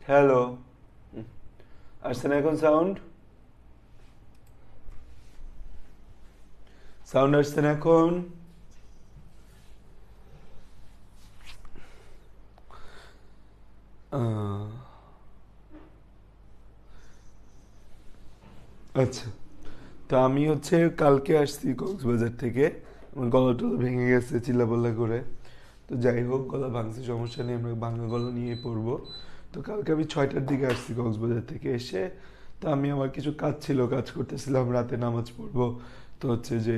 Hello. আসছে না এখন সাউন্ড? সাউন্ড আসছে না এখন? আহ, আচ্ছা, তো আমি কালকে আসছি কক্সবাজার থেকে। আমার গলা টলা ভেঙে গেছে চিল্লাপাল্লা করে। তো যাই হোক, গলা ভাঙছে, সমস্যা নেই, আমরা ভাঙা গলা নিয়ে পড়বো। তো কালকে আমি 6টার দিকে আসছি কক্সবাজার থেকে এসে। তো আমি আমার কিছু কাজ ছিল, কাজ করতেছিলাম, রাতে নামাজ পড়বো। তো যে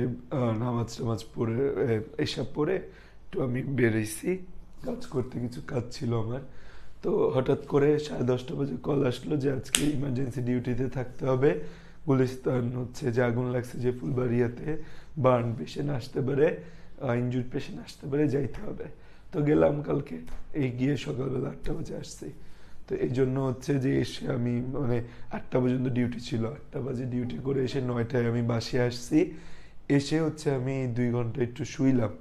নামাজ টামাজ পড়ে এসব পড়ে তো আমি বেরিয়েছি কাজ করতে, কিছু কাজ ছিল আমার। তো হঠাৎ করে 10:30 বাজে কল আসলো যে আজকে ইমার্জেন্সি ডিউটিতে থাকতে হবে। গুলিস্তান যে আগুন লাগছে যে ফুলবাড়িয়াতে, বার্ন পেশেন্ট আসতে পারে, ইনজুর পেশেন্ট আসতে পারে, যাইতে হবে। তো গেলাম কালকে, এই গিয়ে সকালবেলা 8টা বাজে আসছি। তো এই জন্য যে এসে আমি মানে 8টা পর্যন্ত ডিউটি ছিল, 8টা বাজে ডিউটি করে এসে 9টায় আমি বাসে আসছি। এসে আমি 2 ঘন্টা একটু শুইলাম,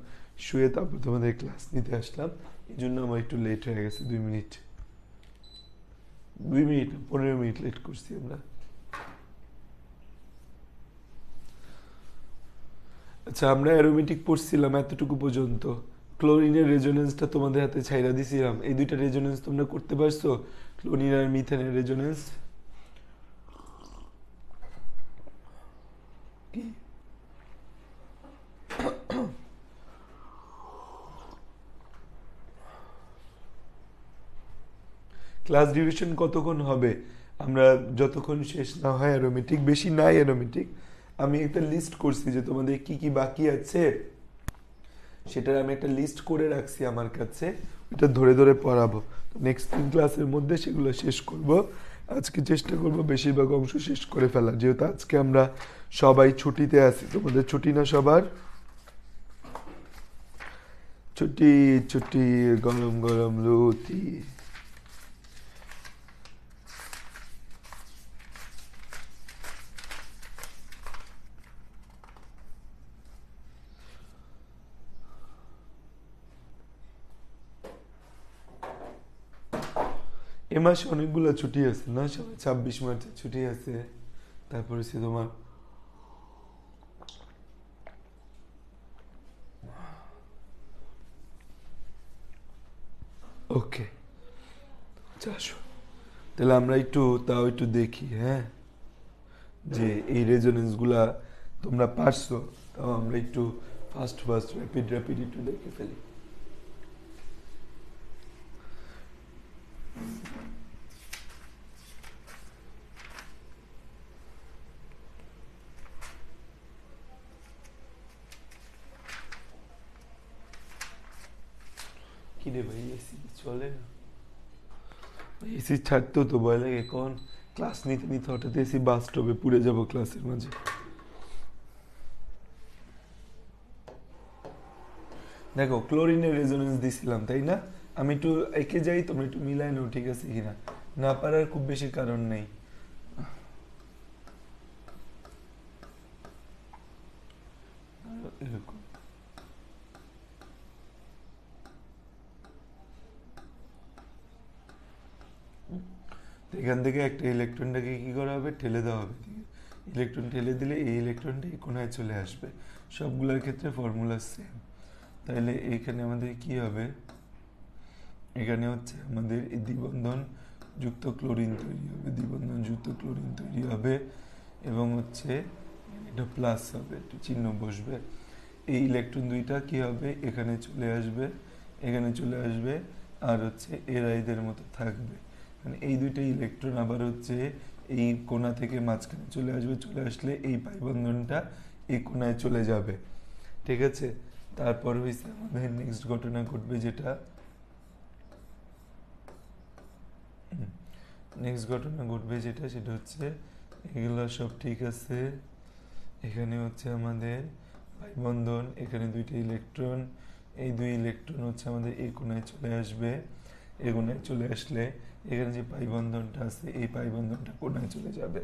শুয়ে তারপর তোমাদের ক্লাস নিতে আসলাম। এই জন্য আমার একটু লেট হয়ে গেছে, 2 মিনিট। 2 মিনিট না, 15 মিনিট লেট করছি আমরা। আচ্ছা, আমরা অ্যারোমেটিক পড়ছিলাম এতটুকু পর্যন্ত। ক্লোরিনের রেজোনেন্সটা তোমাদের হাতে ছাইরা দিছিলাম, এই দুইটা রেজোনেন্স তোমরা করতে পারছো? ক্লোরিন আর মিথেনের রেজোনেন্স। ক্লাস ডিউরেশন কতক্ষণ হবে? আমরা যতক্ষণ শেষ না হয় অ্যারোমেটিক, বেশি নাই অ্যারোমেটিক। আমি একটা লিস্ট করছি যে তোমাদের কি কি বাকি আছে, সেটার আমি একটা লিস্ট করে রাখছি আমার কাছে। ওটা ধরে ধরে পড়াবো। তো নেক্সট 3 ক্লাসের মধ্যে সেগুলো শেষ করব। আজকে চেষ্টা করব বেশিরভাগ অংশ শেষ করে ফেলা, যেহেতু আজকে আমরা সবাই ছুটিতে আছি। তোমাদের ছুটি না সবার? ছুটি, ছুটি, গরম গরম লুচি। এ মাসে অনেকগুলো ছুটি আছে না, সবাই 26 মার্চে ছুটি আছে। তারপর তোমার ওকে, আসো। তাহলে আমরা তাও একটু দেখি, হ্যাঁ, যে এই রেজোনেন্সগুলা তোমরা পারছো। তাও আমরা একটু ফাস্ট ফাস্ট র্যাপিড র্যাপিড একটু দেখে ফেলি। কি রে ভাই, এসি চলে না? এসি ছাড়তেও তো ভয় লাগে, কখন ক্লাস নিতে নিতে হঠাৎ এসি বাস্ট হবে, পুড়ে যাবো ক্লাসের মাঝে। দেখো, ক্লোরিনের রেজোনেন্স দিছিলাম তাই না? আমি একটু এঁকে যাই, তোমরা একটু মিলাই নাও ঠিক আছে কিনা। না পারার খুব বেশি কারণ নেই। এরকম এখান থেকে একটা ইলেকট্রনটাকে কি করা হবে, ঠেলে দেওয়া হবে। ইলেকট্রন ঠেলে দিলে এই ইলেকট্রনটা এই কোণায় চলে আসবে। সবগুলোর ক্ষেত্রে ফর্মুলা সেম। তাহলে এইখানে আমাদের কি হবে, এখানে আমাদের এই দ্বিবন্ধন যুক্ত ক্লোরিন তৈরি হবে, দ্বিবন্ধন যুক্ত ক্লোরিন তৈরি হবে। এবং এটা প্লাস হবে, একটু চিহ্ন বসবে। এই ইলেকট্রন দুইটা কি হবে, এখানে চলে আসবে, এখানে চলে আসবে। আর এরাইদের মতো থাকবে। মানে এই দুইটা ইলেকট্রন আবার এই কোণা থেকে মাঝখানে চলে আসবে, চলে আসলে এই পাই বন্ধনটা এই কোণায় চলে যাবে। ঠিক আছে? তারপর আমাদের নেক্সট ঘটনা ঘটবে, যেটা সেটা এগুলো সব ঠিক আছে। এখানে আমাদের পাই বন্ধন, এখানে দুইটা ইলেকট্রন, এই দুই ইলেকট্রন আমাদের এই কোণায় চলে আসবে। এই কোণায় চলে আসলে এখানে যে পাই বন্ধনটা আছে, এই পাই বন্ধনটা কোণায় চলে যাবে।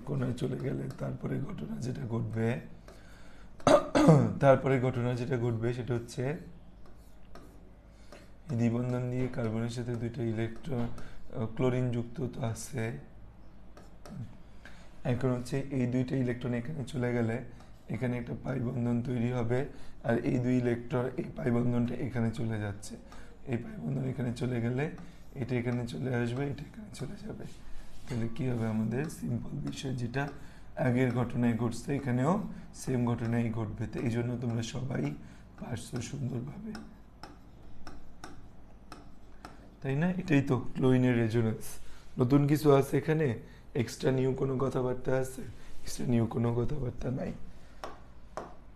কোণায় চলে গেলে তারপরে ঘটনা যেটা ঘটবে সেটা এই দ্বিবন্ধন দিয়ে কার্বনের সাথে দুইটা ইলেকট্রন ক্লোরিন যুক্ত তো আছে। এখন হচ্ছে এই দুইটা ইলেকট্রন এখানে চলে গেলে এখানে একটা পাই বন্ধন তৈরি হবে, আর এই দুই ইলেকট্রন এই পাই বন্ধনটা এখানে চলে যাচ্ছে, এই পাই বন্ধন এখানে চলে গেলে এটা এখানে চলে আসবে, এটা এখানে চলে যাবে। তাহলে কি হবে আমাদের সিম্পল বিষয়, যেটা আগের ঘটনায় ঘটছে এখানেও সেম ঘটনাই ঘটবে। তো এই জন্য তোমরা সবাই পারছো সুন্দরভাবে, তাই না? এটাই তো ক্লোরিনের রেজোনেন্স। নতুন কিছু আছে এখানে? এক্সট্রা নিউ কোনো কথাবার্তা আছে? এক্সট্রা নিউ কোনো কথাবার্তা নাই।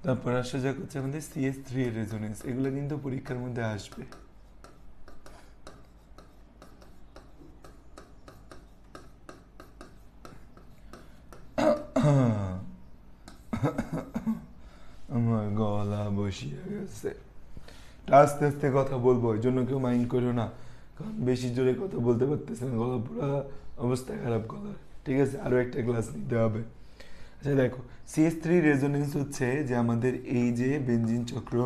তারপর আসা যাক হচ্ছে আমাদের CH3 এর রেজোনেন্স। এগুলো কিন্তু পরীক্ষার মধ্যে আসবে। আমার গলা বসিয়ে গেছে, আস্তে আস্তে কথা বলবো, ওই জন্য কেউ মাইন্ড করো না, কারণ বেশি জোরে কথা বলতে পারতেছে না, গলা পুরো অবস্থা খারাপ গলার। ঠিক আছে, আরো একটা ক্লাস নিতে হবে। আচ্ছা দেখো, CH3 রেজোনেন্স হচ্ছে যে আমাদের এই যে বেনজিন চক্র,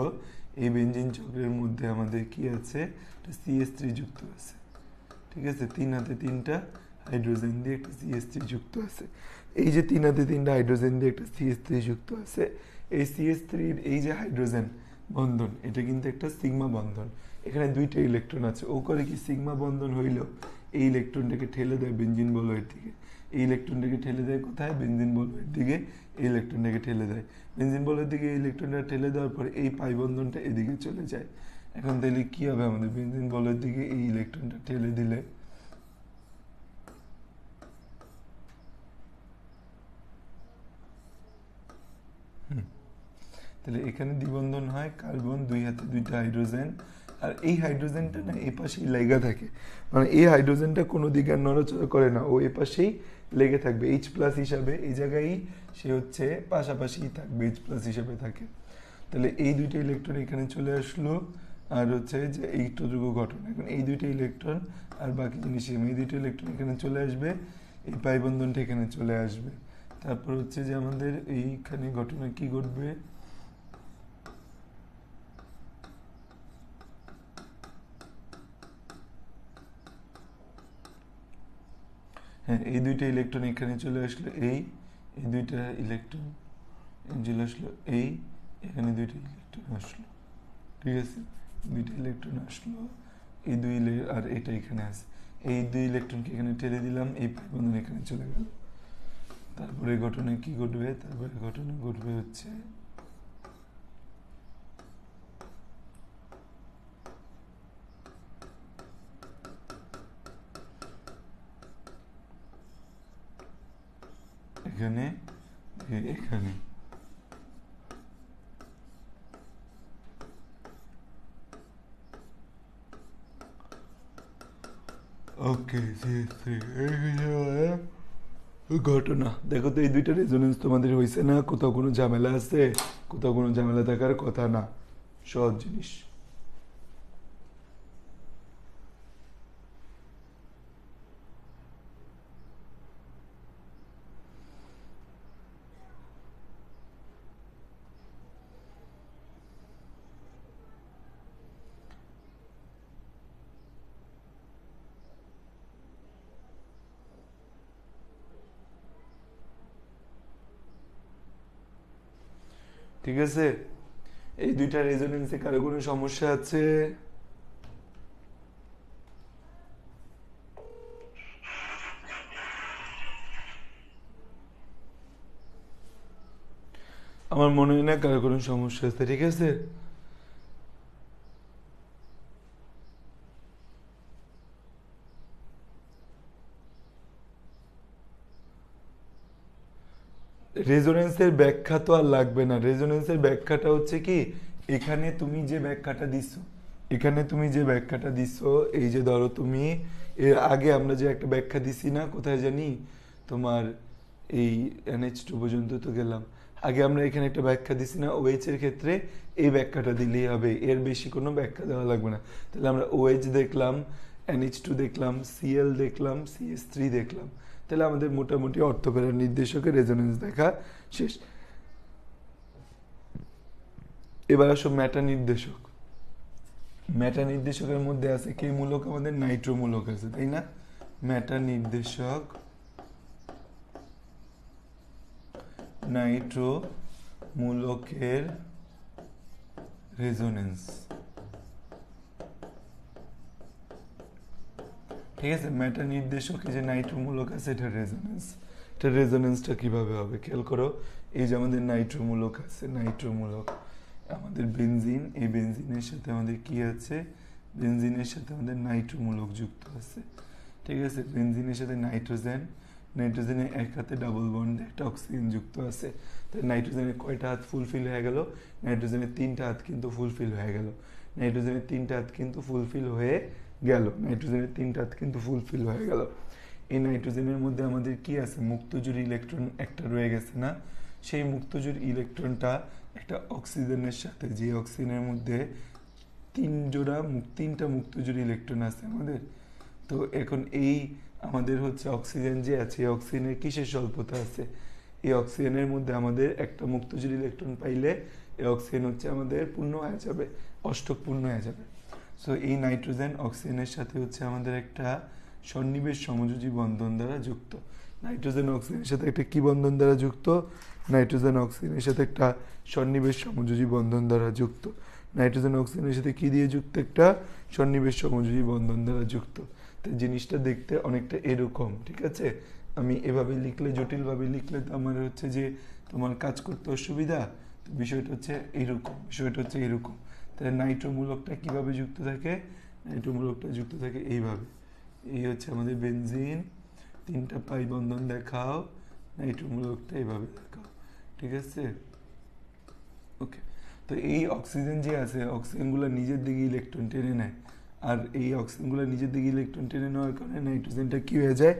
এই বেনজিন চক্রের মধ্যে আমাদের কি আছে, CH3 যুক্ত আছে। ঠিক আছে, 3 হাতে 3টা হাইড্রোজেন দিয়ে একটা CH3 যুক্ত আছে। এই যে 3 হাতে 3টা হাইড্রোজেন দিয়ে একটা CH3 যুক্ত আছে, এই CH3 এই যে হাইড্রোজেন বন্ধন, এটা কিন্তু একটা সিগমা বন্ধন। এখানে দুইটা ইলেকট্রন আছে, ও করে কি সিগমা বন্ধন হইল, এই ইলেকট্রনটাকে ঠেলে দেয় বেনজিন বলয়ের দিকে, এই ইলেকট্রনটাকে ঠেলে দেয় কোথায়, বেনজিন বলয়ের দিকে, এই ইলেকট্রনটাকে ঠেলে দেয় বেনজিন বলয়ের দিকে, এই ইলেকট্রনটা ঠেলে দেওয়ার পর এই পাই বন্ধনটা এদিকে চলে যায়। এখন তাহলে কি হবে, আমাদের বেনজিন বলয়ের দিকে এই ইলেকট্রনটা ঠেলে দিলে তাহলে এখানে দ্বিবন্ধন হয়, কার্বন 2 হাতে 2টা হাইড্রোজেন, আর এই হাইড্রোজেনটা না এই পাশেই লেগে থাকে, মানে এই হাইড্রোজেনটা কোনো দিকে আর নড়াচড়া করে না, ও এ পাশেই লেগে থাকবে H+ হিসাবে, এই জায়গায় সে হচ্ছে পাশাপাশি থাকবে, H+ হিসাবে থাকে। তাহলে এই দুইটা ইলেকট্রন এখানে চলে আসলো, আর হচ্ছে যে এইটুকু ঘটনা, এখন এই দুইটা ইলেকট্রন আর বাকি জিনিস এই দুইটা ইলেকট্রন এখানে চলে আসবে, এই পাই বন্ধনটা এখানে চলে আসবে। তারপর হচ্ছে যে আমাদের এইখানে ঘটনা কি ঘটবে, হ্যাঁ এই দুইটা ইলেকট্রন এখানে চলে আসলো, এই দুইটা ইলেকট্রন চলে আসলো, এখানে দুইটা ইলেকট্রন আসলো। ঠিক আছে, দুইটা ইলেকট্রন আসলো, এই দুই আর এটা এখানে আছে, এই দুই ইলেকট্রনকে এখানে ঠেলে দিলাম, এই পাই বন্ধন এখানে চলে গেল। তারপরে ঘটনা কি ঘটবে, তারপরে ঘটনা ঘটবে হচ্ছে এখানে এখানে ওকে ঘটনা দেখো তো, এই দুইটা রেজোনেন্স তোমাদের হয়েছে না? কোথাও কোনো ঝামেলা আছে? কোথাও কোনো ঝামেলা থাকার কথা না, সহজ জিনিস। ঠিক আছে, এই দুইটা রেজোনেন্সে কারো কোনো সমস্যা আছে? আমার মনে হয় না কারো কোনো সমস্যা আছে। ঠিক আছে, রেজোনেন্সের ব্যাখ্যা তো আর লাগবে না। রেজোনেন্সের ব্যাখ্যাটা হচ্ছে কি, এখানে তুমি যে ব্যাখ্যাটা দিছো, এখানে তুমি যে ব্যাখ্যাটা দিছো, এই যে ধরো তুমি এর আগে আমরা যে একটা ব্যাখ্যা দিছি না, কোথায় জানি তোমার এই NH2 পর্যন্ত তো গেলাম, আগে আমরা এখানে একটা ব্যাখ্যা দিছি না OH এর ক্ষেত্রে, এই ব্যাখ্যাটা দিলেই হবে, এর বেশি কোনো ব্যাখ্যা দেওয়া লাগবে না। তাহলে আমরা OH দেখলাম, NH2 দেখলাম, Cl দেখলাম, CH3 দেখলাম, তাহলে আমাদের মোটামুটি অর্থোপেরার নির্দেশকের রেজোনেন্স দেখা শেষ। এবার আসো মেটা নির্দেশক। মেটা নির্দেশকের মধ্যে আছে কি মূলক, আমাদের নাইট্রো মূলক আছে, তাই না? মেটা নির্দেশক নাইট্রো মূলকের রেজোনেন্স। ঠিক আছে, মেটা নির্দেশকে যে নাইট্রো মূলক আছে এটা রেজোনেন্স। এটা রেজোনেন্সটা কিভাবে হবে খেয়াল করো। এই যে আমাদের নাইট্রো মূলক আছে, নাইট্রো মূলক আমাদের বেনজিন, এই বেনজিনের সাথে আমাদের কি আছে, বেনজিনের সাথে আমাদের নাইট্রো মূলক যুক্ত আছে। ঠিক আছে, বেনজিনের সাথে নাইট্রোজেন, নাইট্রোজেনের এক হাতে ডাবল বন্ডে একটা অক্সিজেন যুক্ত আছে। তাই নাইট্রোজেনের কয়টা হাত ফুলফিল হয়ে গেল, নাইট্রোজেনের 3টা হাত কিন্তু ফুলফিল হয়ে গেল। নাইট্রোজেনের 3টা হাত কিন্তু ফুলফিল হয়ে গেল, নাইট্রোজেনের 3টা হাত কিন্তু ফুলফিল হয়ে গেল। এই নাইট্রোজেনের মধ্যে আমাদের কি আছে, মুক্তজোড় ইলেকট্রন একটা রয়ে গেছে না, সেই মুক্তজোড় ইলেকট্রনটা একটা অক্সিজেনের সাথে, যে অক্সিজেনের মধ্যে 3টা মুক্তজোড় ইলেকট্রন আছে আমাদের। তো এখন এই আমাদের হচ্ছে অক্সিজেন যে আছে, এই অক্সিজেনের কিসের স্বল্পতা আছে, এই অক্সিজেনের মধ্যে আমাদের একটা মুক্তজোড় ইলেকট্রন পাইলে এই অক্সিজেন হচ্ছে আমাদের পূর্ণ হয়ে যাবে, অষ্টক পূর্ণ হয়ে যাবে। সো এই নাইট্রোজেন অক্সিজেনের সাথে হচ্ছে আমাদের একটা সন্নিবেশ সমযোজী বন্ধন দ্বারা যুক্ত। নাইট্রোজেন অক্সিজেনের সাথে একটা কি বন্ধন দ্বারা যুক্ত, নাইট্রোজেন অক্সিজেনের সাথে একটা সন্নিবেশ সমযোজী বন্ধন দ্বারা যুক্ত। নাইট্রোজেন অক্সিজেনের সাথে কি দিয়ে যুক্ত, একটা সন্নিবেশ সমযোজী বন্ধন দ্বারা যুক্ত। তো জিনিসটা দেখতে অনেকটা এরকম। ঠিক আছে, আমি এভাবে লিখলে, জটিলভাবে লিখলে তো আমার হচ্ছে যে তোমার কাজ করতে অসুবিধা। তো বিষয়টা হচ্ছে এরকম, বিষয়টা হচ্ছে এরকম। তাহলে নাইট্রোমূলকটা কিভাবে যুক্ত থাকে, নাইট্রোমূলকটা যুক্ত থাকে এইভাবে। এই হচ্ছে আমাদের বেনজিন, 3টা পাই বন্ধন দেখাও, নাইট্রোমূলকটা এইভাবে দেখাও। ঠিক আছে, ওকে। তো এই অক্সিজেন যে আছে, অক্সিজেনগুলো নিজের দিকে ইলেকট্রন টেনে নেয়, আর এই অক্সিজেনগুলো নিজের দিকে ইলেকট্রন টেনে নেওয়ার কারণে নাইট্রোজেনটা কী হয়ে যায়,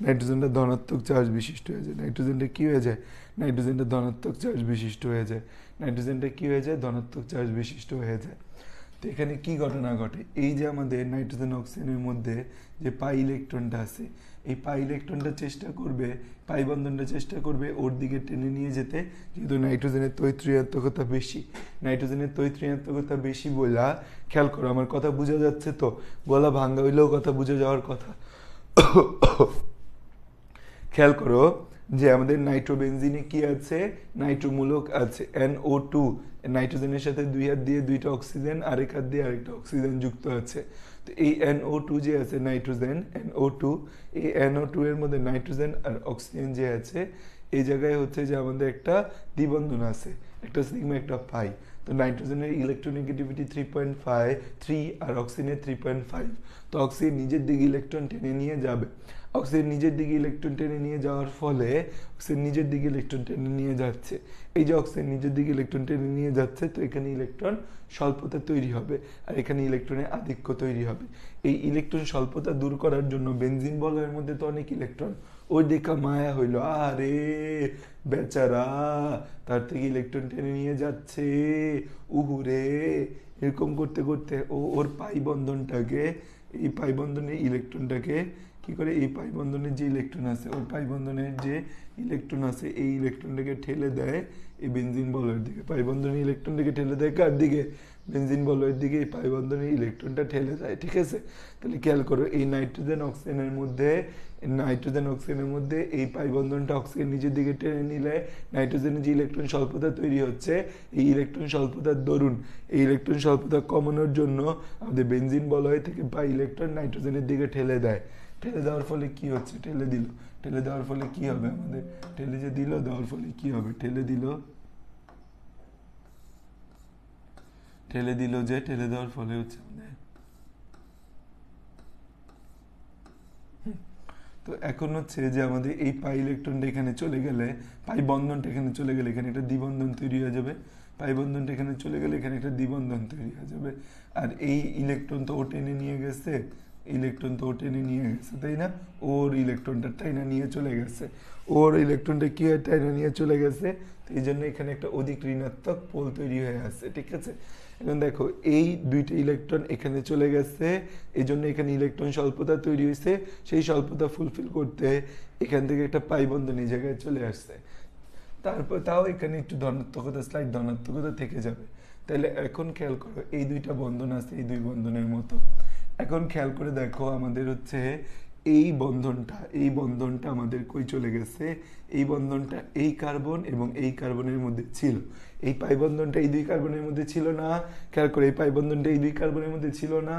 নাইট্রোজেনটা ধনাত্মক চার্জ বিশিষ্ট হয়ে যায়। নাইট্রোজেনটা কী হয়ে যায়, নাইট্রোজেনটা ধনাত্মক চার্জ বিশিষ্ট হয়ে যায়। নাইট্রোজেনটা কী হয়ে যায়, ধনাত্মক চার্জ বিশিষ্ট হয়ে যায়। তো এখানে কি ঘটনা ঘটে, এই যে আমাদের নাইট্রোজেন অক্সিজেনের মধ্যে যে পাই ইলেকট্রনটা আছে, এই পাই ইলেকট্রনটা চেষ্টা করবে, পাই বন্ধনটা চেষ্টা করবে ওর দিকে টেনে নিয়ে যেতে, যেহেতু নাইট্রোজেনের তৈত্রয়াত্মকতা বেশি। নাইট্রোজেনের তৈত্রয়াত্মকতা বেশি বলা, খেয়াল করো আমার কথা বোঝা যাচ্ছে তো, গলা ভাঙ্গা হইলেও কথা বুঝে যাওয়ার কথা। খেয়াল করো যে আমাদের নাইট্রোবেনজিনে কি আছে, নাইট্রোমূলক আছে NO2, নাইট্রোজেনের সাথে 2 হাত দিয়ে 2টা অক্সিজেন, আরেক হাত দিয়ে আরেকটা অক্সিজেন যুক্ত আছে। তো এই NO2 যে আছে, নাইট্রোজেন NO2, এই NO2 এর মধ্যে নাইট্রোজেন আর অক্সিজেন যে আছে, এই জায়গায় হচ্ছে যে আমাদের একটা দ্বিবন্ধন আছে, একটা সিগমা একটা পাই। তো নাইট্রোজেনের ইলেকট্রোনেগেটিভিটি 3.3 আর অক্সিজেনের 3.5। তো অক্সিজেন নিজের দিকে ইলেকট্রন টেনে নিয়ে যাবে, অক্সিজেন নিজের দিকে ইলেকট্রন টেনে নিয়ে যাওয়ার ফলে অক্সিজেন নিজের দিকে ইলেকট্রন টেনে নিয়ে যাচ্ছে। এই যে অক্সিজেন নিজের দিকে ইলেকট্রন টেনে নিয়ে যাচ্ছে, তো এখানে ইলেকট্রন স্বল্পতা তৈরি হবে, আর এখানে ইলেকট্রনের আধিক্য তৈরি হবে। এই ইলেকট্রন স্বল্পতা দূর করার জন্য বেনজিন বলয়ের মধ্যে তো অনেক ইলেকট্রন, ওই দেখা মায়া হইল, আরে বেচারা তার থেকে ইলেকট্রন টেনে নিয়ে যাচ্ছে, উহুরে, এরকম করতে করতে ওর পাই বন্ধনটাকে, এই পাই বন্ধনের ইলেকট্রনটাকে কি করে, এই পাই বন্ধনের যে ইলেকট্রন আছে, ওই পাই বন্ধনের যে ইলেকট্রন আছে, এই ইলেকট্রনটাকে ঠেলে দেয় এই বেনজিন বলয়ের দিকে। পাই বন্ধনের ইলেকট্রনটাকে ঠেলে দেয় কার দিকে, বেনজিন বলয়ের দিকে এই পাই বন্ধনের ইলেকট্রনটা ঠেলে যায়। ঠিক আছে, তাহলে খেয়াল করো এই নাইট্রোজেন অক্সিজেনের মধ্যে, নাইট্রোজেন অক্সিজেনের মধ্যে এই পাই বন্ধনটা অক্সিজেন নিজের দিকে টেনে নিলে নাইট্রোজেনের যে ইলেকট্রন স্বল্পতা তৈরি হচ্ছে, এই ইলেকট্রন স্বল্পতার দরুন, এই ইলেকট্রন স্বল্পতা কমানোর জন্য আমাদের বেনজিন বলয় থেকে পাই ইলেকট্রন নাইট্রোজেনের দিকে ঠেলে দেয়। ঠেলে দেওয়ার ফলে কি হচ্ছে, ঠেলে দিল, ঠেলে দেওয়ার ফলে কি হবে, আমাদের ঠেলে যে দিল, দেওয়ার ফলে কি হবে, ঠেলে দিল, ঠেলে দিল যে, ঠেলে দেওয়ার ফলে হচ্ছে আমাদের, তো এখন হচ্ছে যে আমাদের এই পাই ইলেকট্রনটা এখানে চলে গেলে, পাই বন্ধনটা এখানে চলে গেলে এখানে একটা দ্বিবন্ধন তৈরি হয়ে যাবে, পাই বন্ধনটা এখানে চলে গেলে এখানে একটা দ্বিবন্ধন তৈরি হয়ে যাবে। আর এই ইলেকট্রন তো ও টেনে নিয়ে গেছে, ইলেকট্রন তো ও টেনে নিয়ে গেছে, তাই না, ওর ইলেকট্রনটা টাইনা নিয়ে চলে গেছে, ওর ইলেকট্রনটা কি হয়, টাইনা নিয়ে চলে গেছে। তো এই জন্য এখানে একটা অধিক ঋণাত্মক পোল তৈরি হয়ে আছে। ঠিক আছে, এখন দেখো এই 2টা ইলেকট্রন এখানে চলে গেছে, এই জন্য এখানে ইলেকট্রন স্বল্পতা তৈরি হয়েছে, সেই স্বল্পতা ফুলফিল করতে এখান থেকে একটা পাই বন্ধন এই জায়গায় চলে আসছে। তারপর তাও এখানে একটু ধনাত্মকতা, স্লাইড ধনাত্মকতা থেকে যাবে। তাহলে এখন খেয়াল করো এই 2টা বন্ধন আছে, এই 2 বন্ধনের মতো। এখন খেয়াল করে দেখো আমাদের হচ্ছে এই বন্ধনটা আমাদের কই চলে গেছে, এই বন্ধনটা এই কার্বন এবং এই কার্বনের মধ্যে ছিল, এই পাই বন্ধনটা এই দুই কার্বনের মধ্যে ছিল না, খেয়াল করে এই পাই বন্ধনটা এই দুই কার্বনের মধ্যে ছিল না,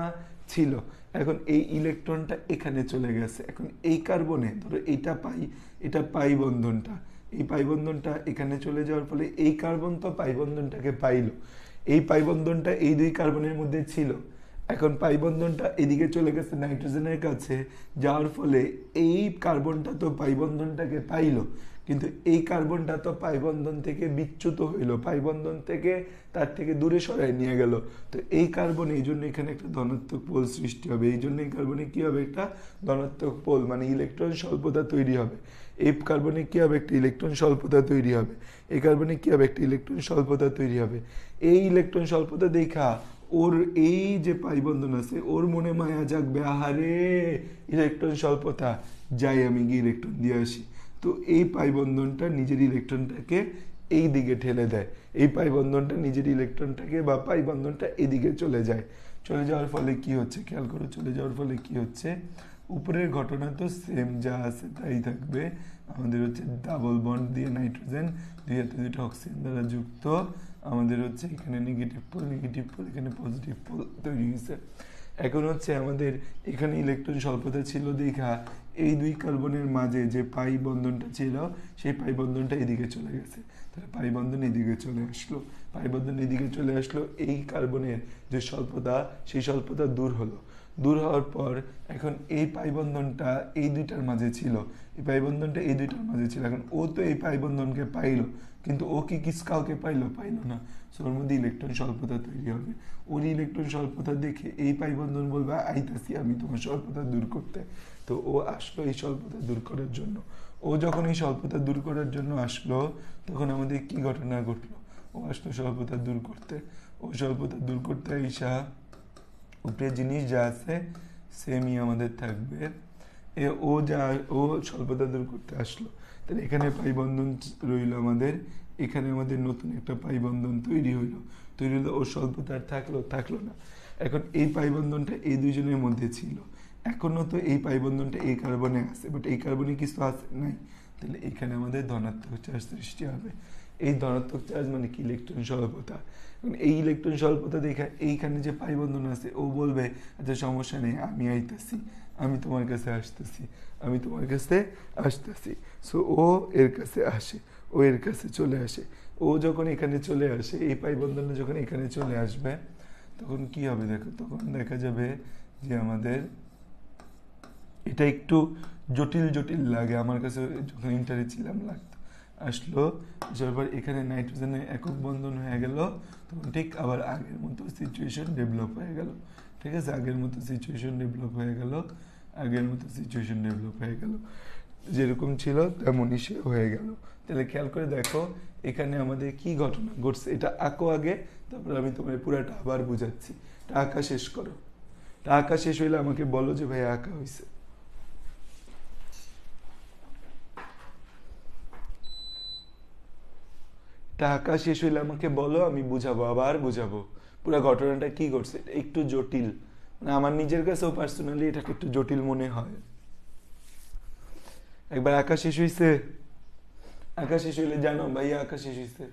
ছিল। এখন এই ইলেকট্রনটা এখানে চলে গেছে, এখন এই কার্বনে ধরো এটা পাই বন্ধনটা, এই পাই বন্ধনটা এখানে চলে যাওয়ার ফলে এই কার্বন তো পাই বন্ধনটাকে পাইলো, এই পাই বন্ধনটা এই দুই কার্বনের মধ্যে ছিল, এখন পাই বন্ধনটা এদিকে চলে গেছে নাইট্রোজেনের কাছে, যাওয়ার ফলে এই কার্বনটা তো পাই বন্ধনটাকে পাইলো, কিন্তু এই কার্বনটা তো পাই বন্ধন থেকে বিচ্যুত হইলো, পাই বন্ধন থেকে তার থেকে দূরে সরাই নিয়ে গেল। তো এই কার্বন, এই জন্য এখানে একটা ধনাত্মক পোল সৃষ্টি হবে, এই জন্য এই কার্বনে কি হবে, একটা ধনাত্মক পোল মানে ইলেকট্রন স্বল্পতা তৈরি হবে। এই কার্বনে কি হবে, একটা ইলেকট্রন স্বল্পতা তৈরি হবে, এই কার্বনে কি হবে, একটা ইলেকট্রন স্বল্পতা তৈরি হবে। এই ইলেকট্রন স্বল্পতা দেখা ওর এই যে পাই বন্ধন আছে ওর মনে মায়া জাগবে, আহারে ইলেকট্রন স্বল্পতা, যাই আমি গিয়ে ইলেকট্রন দিয়ে আসি। তো এই পাই বন্ধনটা নিজের ইলেকট্রনটাকে এই দিকে ঠেলে দেয়, এই পাই বন্ধনটা নিজের ইলেকট্রনটাকে বা পাই বন্ধনটা এদিকে চলে যায়, চলে যাওয়ার ফলে কি হচ্ছে খেয়াল করো, চলে যাওয়ার ফলে কি হচ্ছে, উপরের ঘটনা তো সেম যা আছে তাই থাকবে, আমাদের হচ্ছে ডাবল বন্ড দিয়ে নাইট্রোজেন দুই হাতে দুটো অক্সিজেন দ্বারা যুক্ত, আমাদের হচ্ছে এখানে নেগেটিভ পোল এখানে পজিটিভ পোল তৈরি হয়েছে। এখন হচ্ছে আমাদের এখানে ইলেকট্রন স্বল্পতা ছিল দেখা এই দুই কার্বনের মাঝে যে পাই বন্ধনটা ছিল সেই পাই বন্ধনটা এদিকে চলে গেছে, তাহলে পাই বন্ধন এদিকে চলে আসলো, পাই বন্ধন এদিকে চলে আসলো, এই কার্বনের যে স্বল্পতা সেই স্বল্পতা দূর হলো, দূর হওয়ার পর এখন এই পাই বন্ধনটা এই দুইটার মাঝে ছিল, এই পাই বন্ধনটা এই দুইটার মাঝে ছিল, এখন ও তো এই পাই বন্ধনকে পাইলো, কিন্তু ও কি কাউকে পাইলো না, সো ওর মধ্যে ইলেকট্রন স্বল্পতা তৈরি হবে, ওর ইলেকট্রন স্বল্পতা দেখে এই পাই বন্ধন বলবে আইতাছি আমি তোমার স্বল্পতা দূর করতে। তো ও আসলো এই স্বল্পতা দূর করার জন্য, ও যখন এই স্বল্পতা দূর করার জন্য আসলো তখন আমাদের কি ঘটনা ঘটলো, ও আসলো স্বল্পতা দূর করতে, ও স্বল্পতা দূর করতে আইসা উপরে জিনিস যা আছে সেমই আমাদের থাকবে, ও স্বল্পতা দূর করতে আসলো, তাহলে এখানে পাই বন্ধন রইল আমাদের, এখানে আমাদের নতুন একটা পাই বন্ধন তৈরি হইলো, ও স্বল্পতা আর থাকলো না। এখন এই পাই বন্ধনটা এই দুইজনের মধ্যে ছিল, এখনো তো এই পাই বন্ধনটা এই কার্বনে আছে, বাট এই কার্বনে কিছু আছে নাই, তাহলে এখানে আমাদের ধনাত্মক চার্জ সৃষ্টি হবে। এই ধনাত্মক চার্জ মানে কি, ইলেকট্রন স্বল্পতা। এই ইলেকট্রন স্বল্পতা দেখা এইখানে যে পাই বন্ধন আছে ও বলবে আচ্ছা সমস্যা নেই, আমি আইতেছি, আমি তোমার কাছে আসতেছি। সো ও এর কাছে আসে, ও এর কাছে চলে আসে, ও যখন এখানে চলে আসে, এই পাই বন্ধনটা যখন এখানে চলে আসবে তখন কি হবে দেখো, তখন দেখা যাবে যে আমাদের এটা একটু জটিল লাগে, আমার কাছে যখন ইন্টারে ছিলাম লাগতো, আসলো আসার এখানে নাইট্রোজেনের একক বন্ধন হয়ে গেল, তখন ঠিক আবার আগের মতো সিচুয়েশন ডেভেলপ হয়ে গেল, ঠিক আছে, আগের মতো সিচুয়েশন ডেভেলপ হয়ে গেল, যেরকম ছিল তেমনই সে হয়ে গেল। তাহলে খেয়াল করে দেখো এখানে আমাদের কি ঘটনা ঘটছে, এটা আঁকো আগে, তারপর আমি তোমার পুরাটা আবার বুঝাচ্ছি। আঁকা শেষ করো, আঁকা শেষ হইলে আমাকে বলো যে ভাই আঁকা হয়েছে। টাকা শেষ হইলে আমাকে বলো, আমি আবার বুঝাবো পুরো ঘটনাটা কি ঘটছে, একটু জটিল, মানে আমার নিজের কাছেও পার্সোনালি এটাকে একটু জটিল মনে হয়। একবার আঁকা শেষ হইছে, আঁকা শেষ হইলে জানো ভাইয়া আঁকা শেষ হইছে।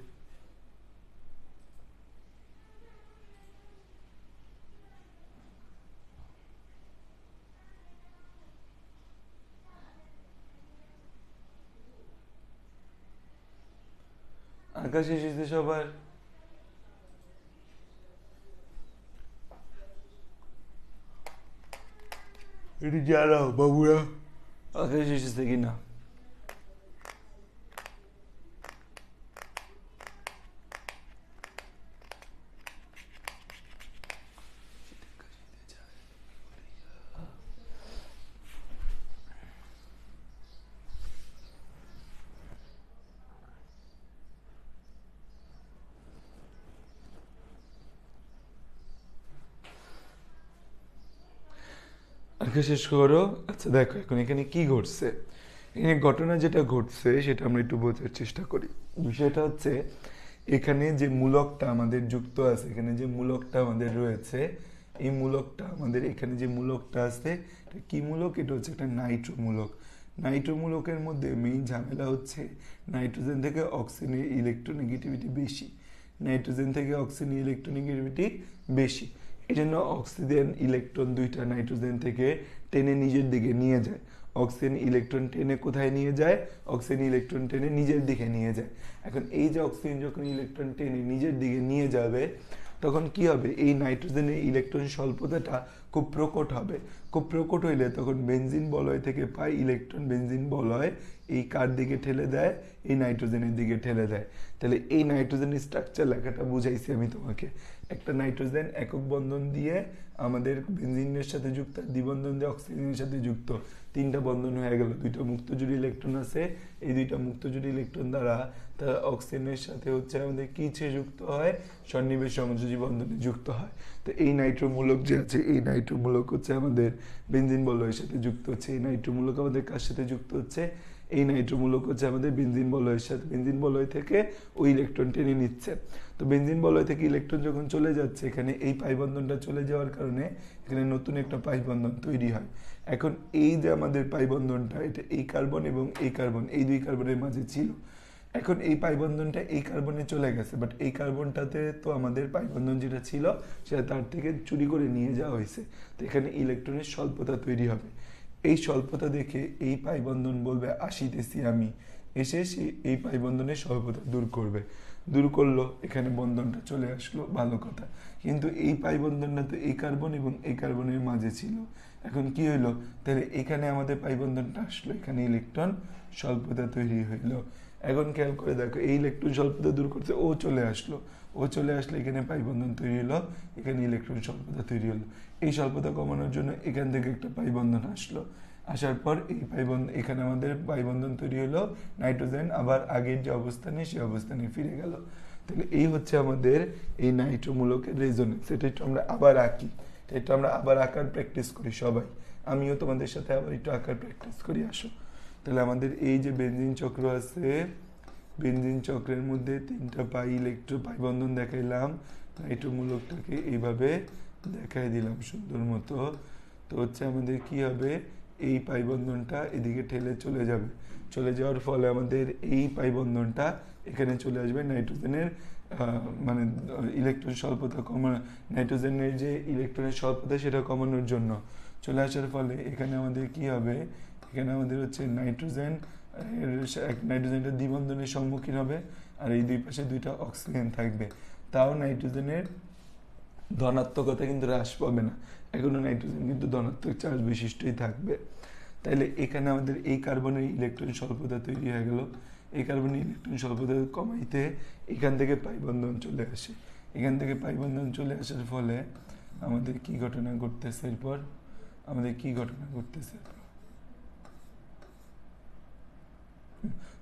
আঁকা শেষ হইছে সবার? এটি জানাও বাবুরা আঁকা শেষ হইছে কিনা। আঁকা শেষ করো। আচ্ছা দেখো এখন এখানে কি ঘটছে, এখানে ঘটনা যেটা ঘটছে সেটা আমরা একটু বোঝার চেষ্টা করি। বিষয়টা হচ্ছে এখানে যে মূলকটা আমাদের যুক্ত আছে, এখানে যে মূলকটা আমাদের রয়েছে, এই মূলকটা আমাদের এখানে যে মূলকটা আছে এটা কি মূলক? এটা হচ্ছে একটা নাইট্রো মূলক। নাইট্রো মূলকের মধ্যে মেইন ঝামেলা হচ্ছে নাইট্রোজেন থেকে অক্সিজেনের ইলেকট্রোনেগেটিভিটি বেশি। নাইট্রোজেন থেকে অক্সিজেনের ইলেকট্রোনেগেটিভিটি বেশি, এই জন্য অক্সিজেন ইলেকট্রন দুইটা নাইট্রোজেন থেকে টেনে নিজের দিকে নিয়ে যায়। অক্সিজেন ইলেকট্রন টেনে কোথায় নিয়ে যায়? অক্সিজেন ইলেকট্রন টেনে নিজের দিকে নিয়ে যায়। এখন এই যে অক্সিজেন যখন ইলেকট্রন টেনে নিজের দিকে নিয়ে যাবে তখন কি হবে? এই নাইট্রোজেনের ইলেকট্রন স্বল্পতাটা খুব প্রকট হবে। খুব প্রকট হইলে তখন বেনজিন বলয় থেকে পাই ইলেকট্রন বেনজিন বলয় এই কার দিকে ঠেলে দেয়? এই নাইট্রোজেনের দিকে ঠেলে দেয়। তাহলে এই নাইট্রোজেনের স্ট্রাকচার লেখাটা বুঝাইছি আমি তোমাকে। একটা নাইট্রোজেন একক বন্ধন দিয়ে আমাদের বেনজিনের সাথে যুক্ত, দ্বিবন্ধন দিয়ে অক্সিজেনের সাথে যুক্ত, তিনটা বন্ধন হয়ে গেল। দুইটা মুক্তজোড়ী ইলেকট্রন আছে, এই দুইটা মুক্তজোড়ী ইলেকট্রন দ্বারা তারা অক্সিজেনের সাথে হচ্ছে আমাদের কিসে যুক্ত হয়? সন্নিবেশ সমযোজী বন্ধনে যুক্ত হয়। তো এই নাইট্রোমূলক যে আছে, এই নাইট্রোমূলক হচ্ছে আমাদের বেনজিন বলয়ের সাথে যুক্ত হচ্ছে। এই নাইট্রোমূলক আমাদের কার সাথে যুক্ত হচ্ছে? এই নাইট্রোমূলক হচ্ছে আমাদের বেনজিন বলয়ের সাথে। বেনজিন বলয় থেকে ওই ইলেকট্রন টেনে নিচ্ছে। তো বেনজিন বলয় থেকে ইলেকট্রন যখন চলে যাচ্ছে, এখানে এই পাই বন্ধনটা চলে যাওয়ার কারণে এখানে নতুন একটা পাই বন্ধন তৈরি হয়। এখন এই যে আমাদের পাই বন্ধনটা, এটা এই কার্বন এবং এই কার্বন, এই দুই কার্বনের মাঝে ছিল। এখন এই পাই বন্ধনটা এই কার্বনে চলে গেছে, বাট এই কার্বনটাতে তো আমাদের পাই বন্ধন যেটা ছিল সেটা তার থেকে চুরি করে নিয়ে যাওয়া হয়েছে। তো এখানে ইলেকট্রনের স্বল্পতা তৈরি হবে। এই স্বল্পতা দেখে এই পাই বন্ধন বলবে আসিতেছি আমি, এসে সে এই পাই বন্ধনের স্বল্পতা দূর করবে। দূর করলো, এখানে বন্ধনটা চলে আসলো, ভালো কথা। কিন্তু এই পাই বন্ধনটা তো এই কার্বন এবং এই কার্বনের মাঝে ছিল। এখন কি হইলো? তাহলে এখানে আমাদের পাই বন্ধনটা আসলো, এখানে ইলেকট্রন স্বল্পতা তৈরি হইলো। এখন খেয়াল করে দেখো, এই ইলেকট্রন স্বল্পতা দূর করতে ও চলে আসলো। ও চলে আসলে এখানে পাই বন্ধন তৈরি হলো, এখানে ইলেকট্রন স্বল্পতা তৈরি হলো। এই স্বল্পতা কমানোর জন্য এখান থেকে একটা পাই বন্ধন আসলো। আসার পর এই পাই বন্ধন, এখানে আমাদের পাই বন্ধন তৈরি হলো, নাইট্রোজেন আবার আগের যে অবস্থানে সেই অবস্থানে ফিরে গেল। তাহলে এই হচ্ছে আমাদের এই নাইট্রোমূলকের রেজোনেন্স। এটা একটু আমরা আবার আঁকি, এটা আমরা আবার আঁকার প্র্যাকটিস করি সবাই। আমিও তোমাদের সাথে আবার একটু আঁকার প্র্যাকটিস করি, আসো। তাহলে আমাদের এই যে বেনজিন চক্র আছে, বেনজিন চক্রের মধ্যে তিনটা পাই পাই বন্ধন দেখাইলাম, নাইট্রোমূলকটাকে এইভাবে দেখাই দিলাম সুন্দর মতো। তো হচ্ছে আমাদের কি হবে? এই পাই বন্ধনটা এদিকে ঠেলে চলে যাবে। চলে যাওয়ার ফলে আমাদের এই পাই বন্ধনটা এখানে চলে আসবে নাইট্রোজেনের মানে ইলেকট্রন স্বল্পতা কমানো, নাইট্রোজেনের যে ইলেকট্রনের স্বল্পতা সেটা কমানোর জন্য চলে আসার ফলে এখানে আমাদের কি হবে? এখানে আমাদের হচ্ছে নাইট্রোজেন, নাইট্রোজেনটা দ্বিবন্ধনের সম্মুখীন হবে, আর এই দুই পাশে দুইটা অক্সিজেন থাকবে। তাও নাইট্রোজেনের ধনাত্মকতা কিন্তু হ্রাস পাবে না, এখনো নাইট্রোজেন কিন্তু ধনাত্মক চার্জ বিশিষ্টই থাকবে। তাইলে এখানে আমাদের এই কার্বনের ইলেকট্রন স্বল্পতা তৈরি হয়ে গেল। এই কার্বনের ইলেকট্রন স্বল্পতা কমাইতে এখান থেকে পাই বন্ধন চলে আসে। এখান থেকে পাই বন্ধন চলে আসার ফলে আমাদের কি ঘটনা ঘটতেছে এরপর? আমাদের কি ঘটনা ঘটতেছে?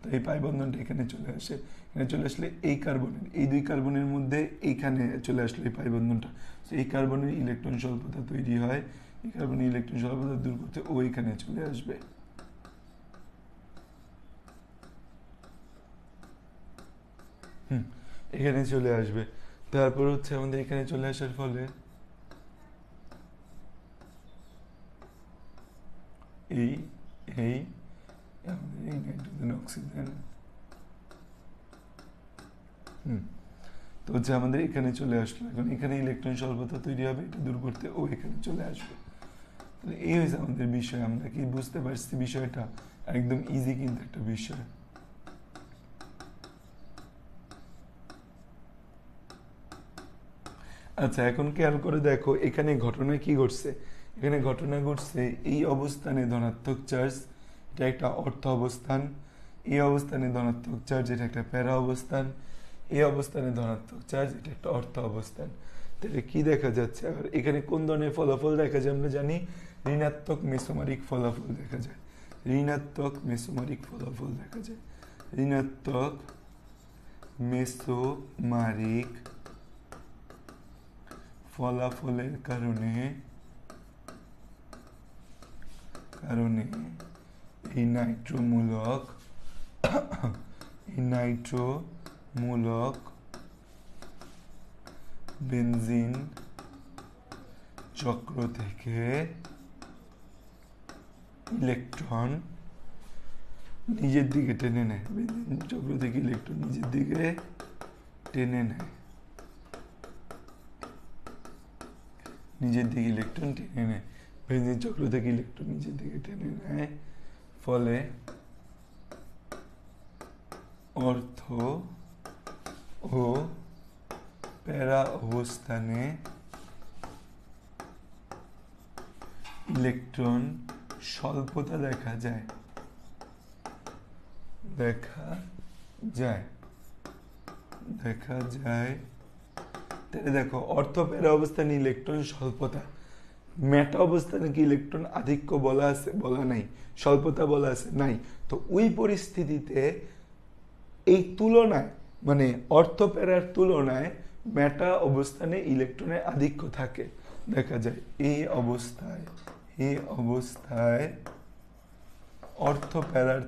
তো এই পাই বন্ধনটা এখানে চলে আসে। এখানে চলে আসলে এই কার্বনের, এই দুই কার্বনের মধ্যে এইখানে চলে আসলে এই পাই বন্ধনটা, এই কার্বনের ইলেকট্রন স্বল্পতা তৈরি হয়। এই কার্বনের ইলেকট্রন স্বল্পতা দূর করতে ও এখানে চলে আসবে। এখানে চলে আসবে। তারপর হচ্ছে আমাদের এখানে চলে আসার ফলে এই এই আমাদের এই নাইট্রোজেন অক্সিজেন তো হচ্ছে আমাদের এখানে চলে আসলো। এখন এখানে ইলেকট্রন স্বল্পতা তৈরি হবে, এটা দূর করতে ও এখানে চলে আসবে। তাহলে এই হয়েছে আমাদের বিষয়। আমরা কি বুঝতে পারছি বিষয়টা? একদম ইজি কিন্তু একটা বিষয়। আচ্ছা, এখন খেয়াল করে দেখো এখানে ঘটনা কি ঘটছে। এখানে ঘটনা ঘটছে এই অবস্থানে ধনাত্মক চার্জ, এটা একটা অর্থ অবস্থান। এই অবস্থানে ধনাত্মক চার্জ, এটা একটা প্যারা অবস্থান। এই অবস্থানে ধনাত্মক চার্জ, এটা একটা অর্থ অবস্থান। তাহলে কি দেখা যাচ্ছে? আর এখানে কোন ধরনের ফলাফল দেখা যায় আমরা জানি? ঋণাত্মক মেসোমারিক ফলাফল দেখা যায়। ঋণাত্মক মেসোমারিক ফলাফল দেখা যায়। ঋণাত্মক মেসোমারিক ফলাফলের কারণে এই নাইট্রোমূলক বেনজিন চক্র থেকে ইলেকট্রন নিজের দিকে টেনে নেয়, বেঞ্জিন চক্র থেকে ইলেকট্রন নিজের দিকে টেনে নেয়, নিজের দিকে ইলেকট্রন টেনে নেয়, বেঞ্জিন চক্র থেকে ইলেকট্রন নিজের দিকে টেনে নেয়, ফলে অর্থ ও প্যারা অবস্থানে ইলেকট্রন স্বল্পতা দেখা যায়, তাহলে দেখো অর্থ প্যারা অবস্থানে ইলেকট্রন স্বল্পতা, মেটা অবস্থানে কি ইলেকট্রন আধিক্য বলা আছে? বলা নাই। স্বল্পতা বলা আছে? নাই। তো ওই পরিস্থিতিতে এই তুলনায় মানে অর্থ প্যারার তুলনায় মেটা অবস্থানে ইলেকট্রনের আধিক্য থাকে দেখা যায়। এই অবস্থায় অর্থ প্যারার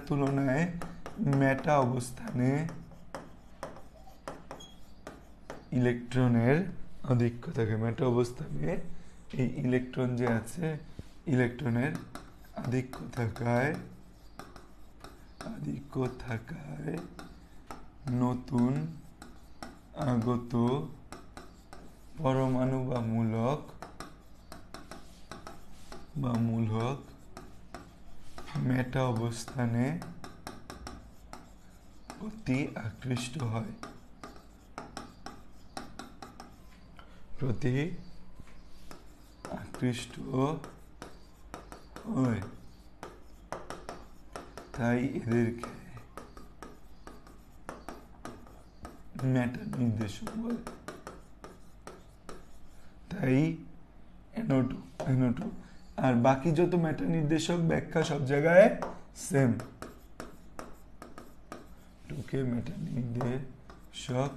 তুলনায় মেটা অবস্থানে ইলেকট্রনের আধিক্য থাকে। মেটা অবস্থানে এই ইলেকট্রন যে আছে, ইলেকট্রনের আধিক্য থাকায় নতুন আগত পরমাণু বা মূলক মেটা অবস্থানে প্রতি আকৃষ্ট হয়, তাই এদেরকে মেটা নির্দেশক বলে। তাই NO2 আর বাকি যত মেটা নির্দেশক ব্যাখ্যা সব জায়গায় সেম। টুকে মেটা নির্দেশক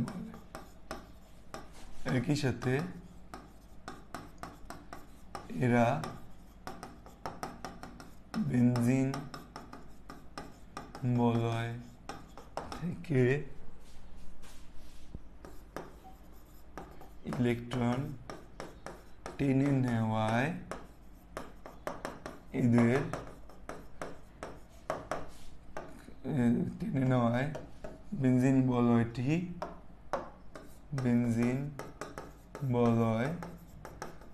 বলে। একই সাথে এরা বেনজিন বলয় থেকে ইলেকট্রন টেনে নেওয়ায় বেনজিন বলয়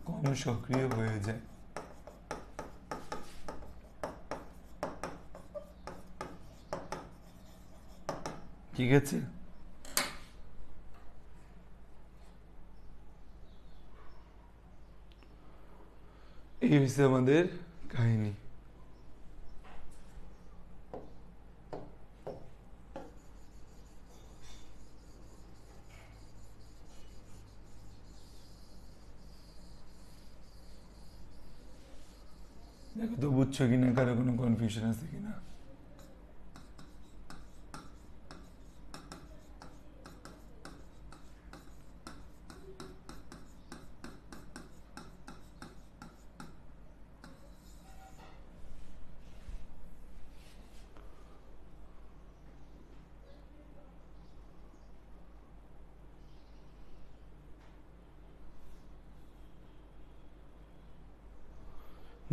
কম সক্রিয় হয়ে যায়। ঠিক আছে? এই হচ্ছে আমাদের কাহিনী। দেখো তো বুঝছো কিনা, কারো কোনো কনফিউশন আছে কিনা?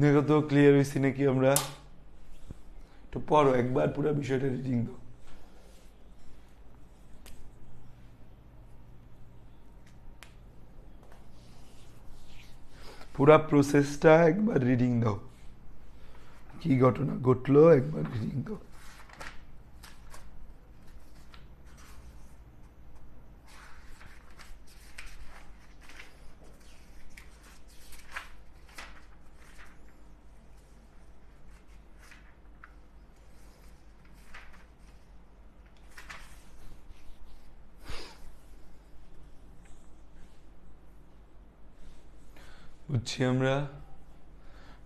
দেখো তো ক্লিয়ার হয়েছি নাকি আমরা? একটু পড়ো একবার, পুরো বিষয়টা রিডিং দাও। পুরা প্রসেসটা একবার রিডিং দাও, কি ঘটনা ঘটলো একবার রিডিং দাও। বুঝছি আমরা।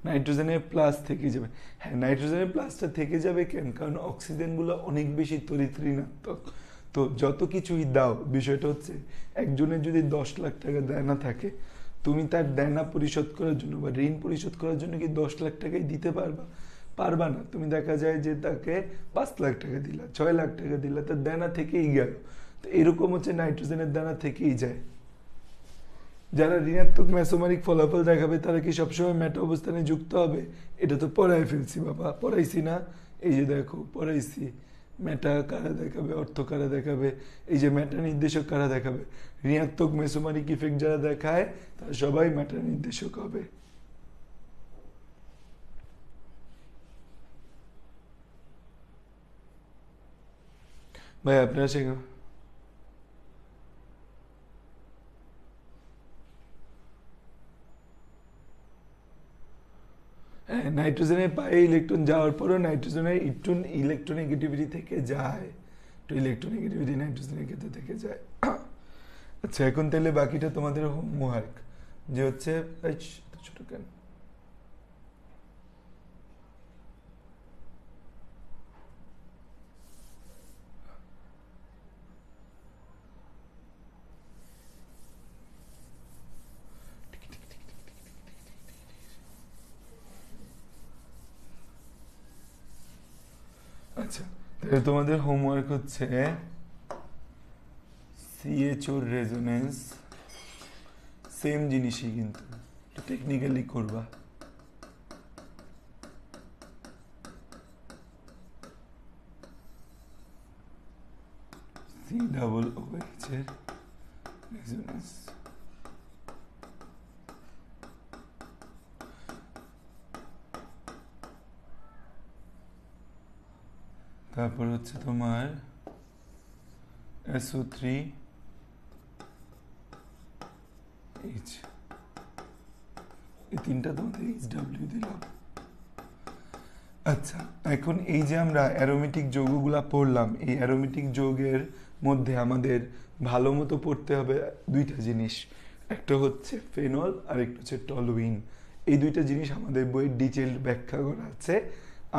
নাইট্রোজেনের প্লাস থেকে যাবে। হ্যাঁ, নাইট্রোজেনের প্লাসটা থেকে যাবে কেন? কারণ অক্সিজেনগুলো অনেক বেশি তড়িৎ ঋণাত্মক। তো যত কিছুই দাও, বিষয়টা হচ্ছে একজনের যদি 10 লাখ টাকা দেনা থাকে, তুমি তার দেনা পরিশোধ করার জন্য বা ঋণ পরিশোধ করার জন্য কি 10 লাখ টাকাই দিতে পারবা? পারবা না। তুমি দেখা যায় যে তাকে 5 লাখ টাকা দিলা, 6 লাখ টাকা দিলা, তার দানা থেকেই গেল। তো এরকম হচ্ছে নাইট্রোজেনের দানা থেকেই যায়। যারা ঋণাত্মক মেসোমারিক ফলাফল দেখাবে তারা কি সবসময় মেটা অবস্থানে যুক্ত হবে? এটা তো পড়াই ফেলছি বাবা, পড়াইছি না? এই যে দেখো পড়াইছি, মেটা কারা দেখাবে, অর্থ কারা দেখাবে, এই যে মেটা নির্দেশক কারা দেখাবে। ঋণাত্মক মেসোমারিক ইফেক্ট যারা দেখায় তারা সবাই মেটা নির্দেশক হবে। ভাই আপনারা শেখা নাইট্রোজেনের পায়ে ইলেকট্রন যাওয়ার পরও নাইট্রোজেনের ইলেকট্রোনেগেটিভিটি থেকে যায়, তো ইলেকট্রোনেগেটিভিটি নাইট্রোজেনের ক্ষেত্রে থেকে যায়। আচ্ছা এখন তাহলে বাকিটা তোমাদের হোমওয়ার্ক, যে হচ্ছে ছোট কেন আচ্ছা তাহলে তোমাদের হোমওয়ার্ক হচ্ছে সিএচওর রেজোনেন্স, সেম জিনিসই কিন্তু টেকনিক্যালি করবা। সি ডাবল ওএইচ এর রেজোনেন্স, তারপর হচ্ছে তোমার SO3 H, এই তিনটা তোমাদের HW দিলাম। আচ্ছা এখন এই যে আমরা অ্যারোমেটিক যৌগগুলা পড়লাম, এই অ্যারোমেটিক যৌগের মধ্যে আমাদের ভালো মতো পড়তে হবে দুইটা জিনিস, একটা হচ্ছে ফেনল আর একটা হচ্ছে টলুইন। এই দুইটা জিনিস আমাদের বইয়ে ডিটেইলড ব্যাখ্যা করা আছে,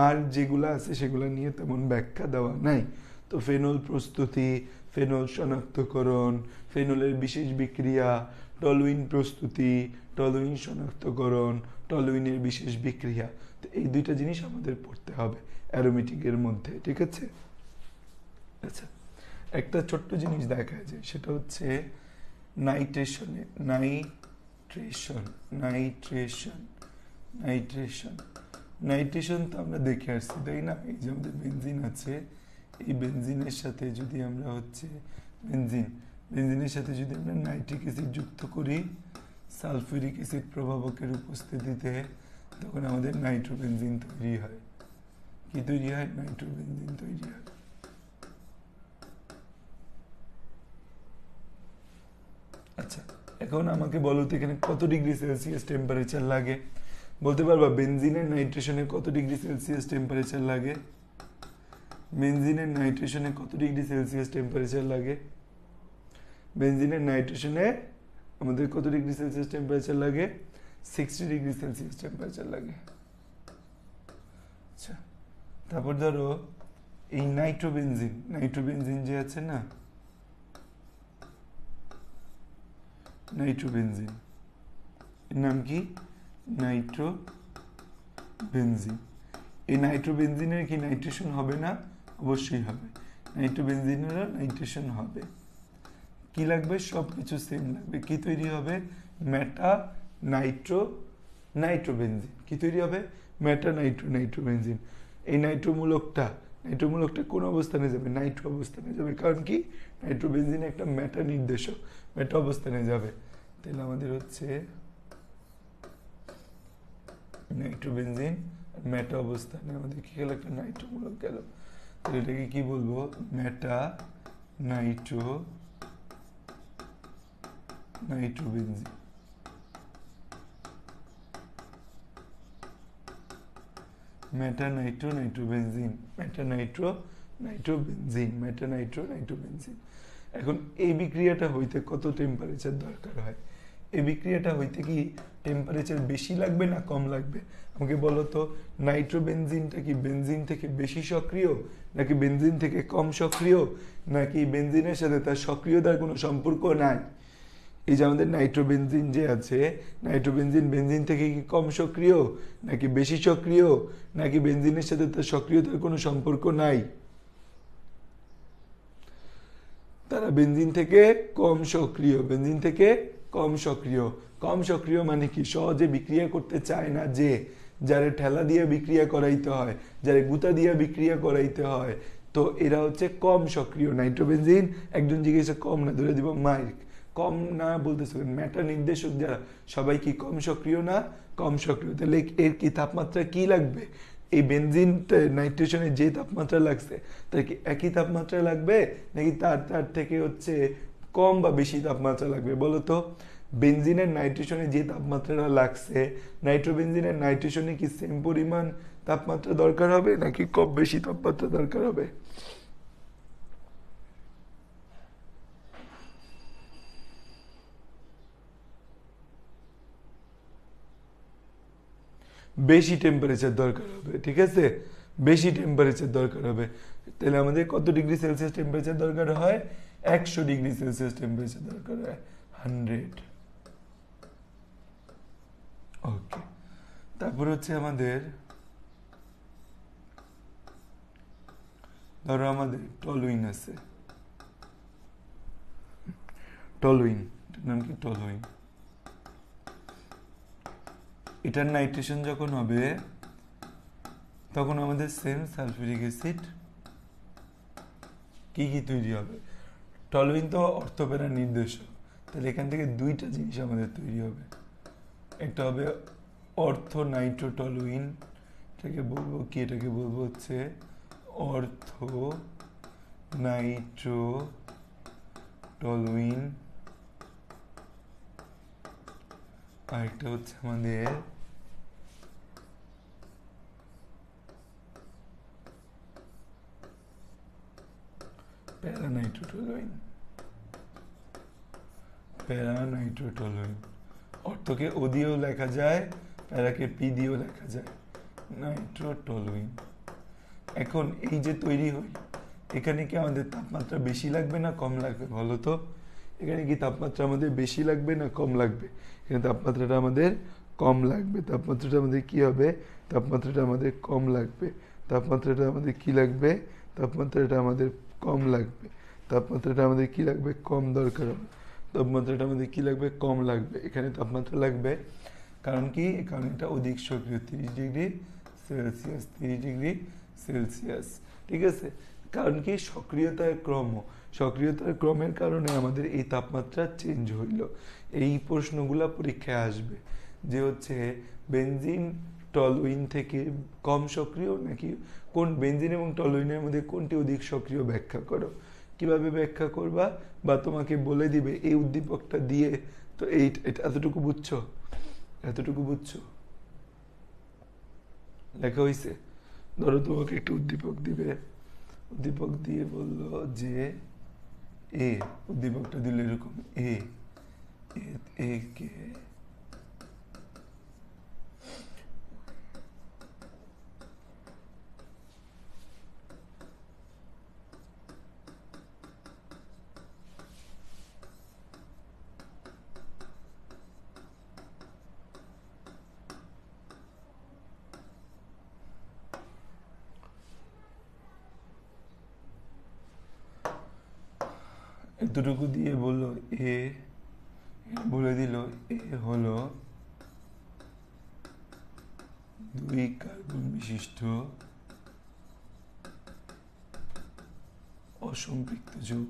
আর যেগুলো আছে সেগুলো নিয়ে তেমন ব্যাখ্যা দেওয়া নাই। তো ফেনল প্রস্তুতি, ফেনল শনাক্তকরণ, ফেনলের বিশেষ বিক্রিয়া, টলুইন প্রস্তুতি, টলুইন শনাক্তকরণ, টলুইনের বিশেষ বিক্রিয়া, তো এই দুইটা জিনিস আমাদের পড়তে হবে অ্যারোমেটিকের মধ্যে, ঠিক আছে? আচ্ছা একটা ছোট্ট জিনিস দেখা যায়, সেটা হচ্ছে নাইট্রেশনে, নাইট্রেশন নাইট্রেশন নাইট্রেশন নাইট্রেশন তো আমরা দেখে আসছি তাই না? এই যে আমাদের বেনজিন আছে, এই বেনজিনের সাথে যদি আমরা হচ্ছে বেনজিনের সাথে যদি আমরা নাইট্রিক অ্যাসিড যুক্ত করি সালফিউরিক অ্যাসিড প্রভাবকের উপস্থিতিতে, তখন আমাদের নাইট্রোবেনজিন তৈরি হয়। কি তৈরি হয়? নাইট্রোবেনজিন তৈরি হয়। আচ্ছা এখন আমাকে বলো তো এখানে কত ডিগ্রি সেলসিয়াস টেম্পারেচার লাগে? বলতে পারবা বেনজিনের নাইট্রেশনে কত ডিগ্রি সেলসিয়াস টেম্পারেচার লাগে? বেনজিনের নাইট্রেশনে কত ডিগ্রি সেলসিয়াস টেম্পারেচার লাগে? বেনজিনের নাইট্রেশনে আমাদের কত ডিগ্রি সেলসিয়াস টেম্পারেচার লাগে? 60 ডিগ্রি সেলসিয়াস টেম্পারেচার লাগে। আচ্ছা তারপর ধরো এই নাইট্রোবেনজিন যে আছে না, নাইট্রোবেনজিন এর নাম কি? নাইট্রোবেনজিন। এই নাইট্রোবেনজিনের কি নাইট্রেশন হবে না? অবশ্যই হবে। নাইট্রোবেনজিনেরও নাইট্রেশন হবে। কি লাগবে? সব কিছু সেম লাগবে। কি তৈরি হবে? মেটা নাইট্রোবেনজিন। কি তৈরি হবে? মেটা নাইট্রোবেনজিন। এই নাইট্রোমূলকটা কোন অবস্থানে যাবে? নাইট্রো অবস্থানে যাবে। কারণ কি? নাইট্রোবেনজিন একটা মেটা নির্দেশক, মেটা অবস্থানে যাবে। তাহলে আমাদের হচ্ছে নাইট্রোবেনজিন মেটা অবস্থানে আমাদের কি গেল? একটা নাইট্রোমূলক গেল। তাহলে এটাকে কি বলবো? মেটা নাইট্রোবেনজিন। মেটা নাইট্রোবেনজিন। এখন এই বিক্রিয়াটা হইতে কত টেম্পারেচার দরকার হয়? এই বিক্রিয়াটা হইতে কি টেম্পারেচার বেশি লাগবে না কম লাগবে? আমাকে বলো তো, নাইট্রোবেনজিনটা কি বেনজিন থেকে বেশি সক্রিয়, নাকি বেনজিন থেকে কম সক্রিয়, নাকি বেনজিনের সাথে তার সক্রিয়তার কোনো সম্পর্ক নাই? এই যে আমাদের নাইট্রোবেনজিন যে আছে, নাইট্রোবেনজিন বেনজিন থেকে কি কম সক্রিয় নাকি বেশি সক্রিয়, নাকি বেনজিনের সাথে তার সক্রিয়তার কোনো সম্পর্ক নাই? তারা বেনজিন থেকে কম সক্রিয়, বেনজিন থেকে কম সক্রিয়। কম সক্রিয় মানে কি? সহজে বিক্রিয়া করতে চায় না, যে যারে ঠেলা দিয়ে বিক্রিয়া করাইতে হয়, যারে গুতা দিয়ে বিক্রিয়া করাইতে হয়, তো এরা হচ্ছে কম সক্রিয়। নাইট্রোবেনজিন একজন জিজ্ঞেস কম না, ধরে দিব মাইক, কম না বলতেছে, ম্যাটার নির্দেশক যারা সবাই কি কম সক্রিয় না? কম সক্রিয়। তাহলে এর কি তাপমাত্রা কি লাগবে? এই বেনজিন নাইট্রেশনের যে তাপমাত্রা লাগছে তার কি একই তাপমাত্রা লাগবে, নাকি তার তার থেকে হচ্ছে কম বা বেশি তাপমাত্রা লাগবে? বলো তো, বেনজিনের নাইট্রেশনে যে তাপমাত্রাটা লাগছে, নাইট্রোবেনজিনের নাইট্রেশনে কি সেম পরিমাণ তাপমাত্রা দরকার হবে, নাকি কম বেশি তাপমাত্রা দরকার হবে? বেশি টেম্পারেচার দরকার হবে, ঠিক আছে, বেশি টেম্পারেচার দরকার হবে। তাহলে আমাদের কত ডিগ্রি সেলসিয়াস টেম্পারেচার দরকার হয়? 100 ডিগ্রি সেলসিয়াস টেম্পারেচার দরকার হয়, 100। ওকে, তারপর হচ্ছে আমাদের, ধরো আমাদের টলুইন আছে, টলুইন, এটার নাম কি? টলুইন। এটার নাইট্রেশন যখন হবে তখন আমাদের সেম সালফিউরিক অ্যাসিড কি কি তৈরি হবে? টলুইন তো অর্থোপেরা নির্দেশক, তাহলে এখান থেকে দুইটা জিনিস আমাদের তৈরি হবে। একটা হবে অর্থো নাইট্রোটলুইন, এটাকে বলবো কি? এটাকে বলবো হচ্ছে অর্থো নাইট্রোটলুইন। আর একটা হচ্ছে আমাদের প্যারানাইট্রোটলুইন। প্যারানাইট্রোটলুইন, অর্থকে ও দিয়েও লেখা যায়, প্যারাকে পি দিয়েও লেখা যায়, নাইট্রোটলুইন। এখন এই যে তৈরি হই, এখানে কি আমাদের তাপমাত্রা বেশি লাগবে না কম লাগবে বলো তো? এখানে কি তাপমাত্রা আমাদের বেশি লাগবে না কম লাগবে? এখানে তাপমাত্রাটা আমাদের কম লাগবে। তাপমাত্রাটা আমাদের কি হবে? তাপমাত্রাটা আমাদের কম লাগবে। তাপমাত্রাটা আমাদের কি লাগবে? তাপমাত্রাটা আমাদের কম লাগবে। তাপমাত্রাটা আমাদের কি লাগবে? কম দরকার হবে। তাপমাত্রাটা আমাদের কি লাগবে? কম লাগবে। এখানে তাপমাত্রা লাগবে, কারণ কি? কারণ এটা অধিক সক্রিয়, 30 ডিগ্রি সেলসিয়াস, 30 ডিগ্রি সেলসিয়াস, ঠিক আছে। কারণ কি? সক্রিয়তার ক্রম, সক্রিয়তার ক্রমের কারণে আমাদের এই তাপমাত্রা চেঞ্জ হইল। এই প্রশ্নগুলা পরীক্ষায় আসবে, যে হচ্ছে বেনজিন টলুইন থেকে কম সক্রিয় নাকি, কোন বেনজিন এবং টলুইনের মধ্যে কোনটি অধিক সক্রিয় ব্যাখ্যা করো। কিভাবে ব্যাখ্যা করবা? বা তোমাকে বলে দিবে এই উদ্দীপকটা দিয়ে, তো এই এতটুকু বুঝছো, এতটুকু বুঝছো, লেখা হয়েছে। ধরো তোমাকে একটু উদ্দীপক দিবে, উদ্দীপক দিয়ে বললো যে এ, উদ্দীপকটা দিল এরকম, এ, এ কে এতটুকু দিয়ে বললো এ, বলে দিল এ হলো 2 কার্বন বিশিষ্ট অসম্পৃক্ত যৌগ।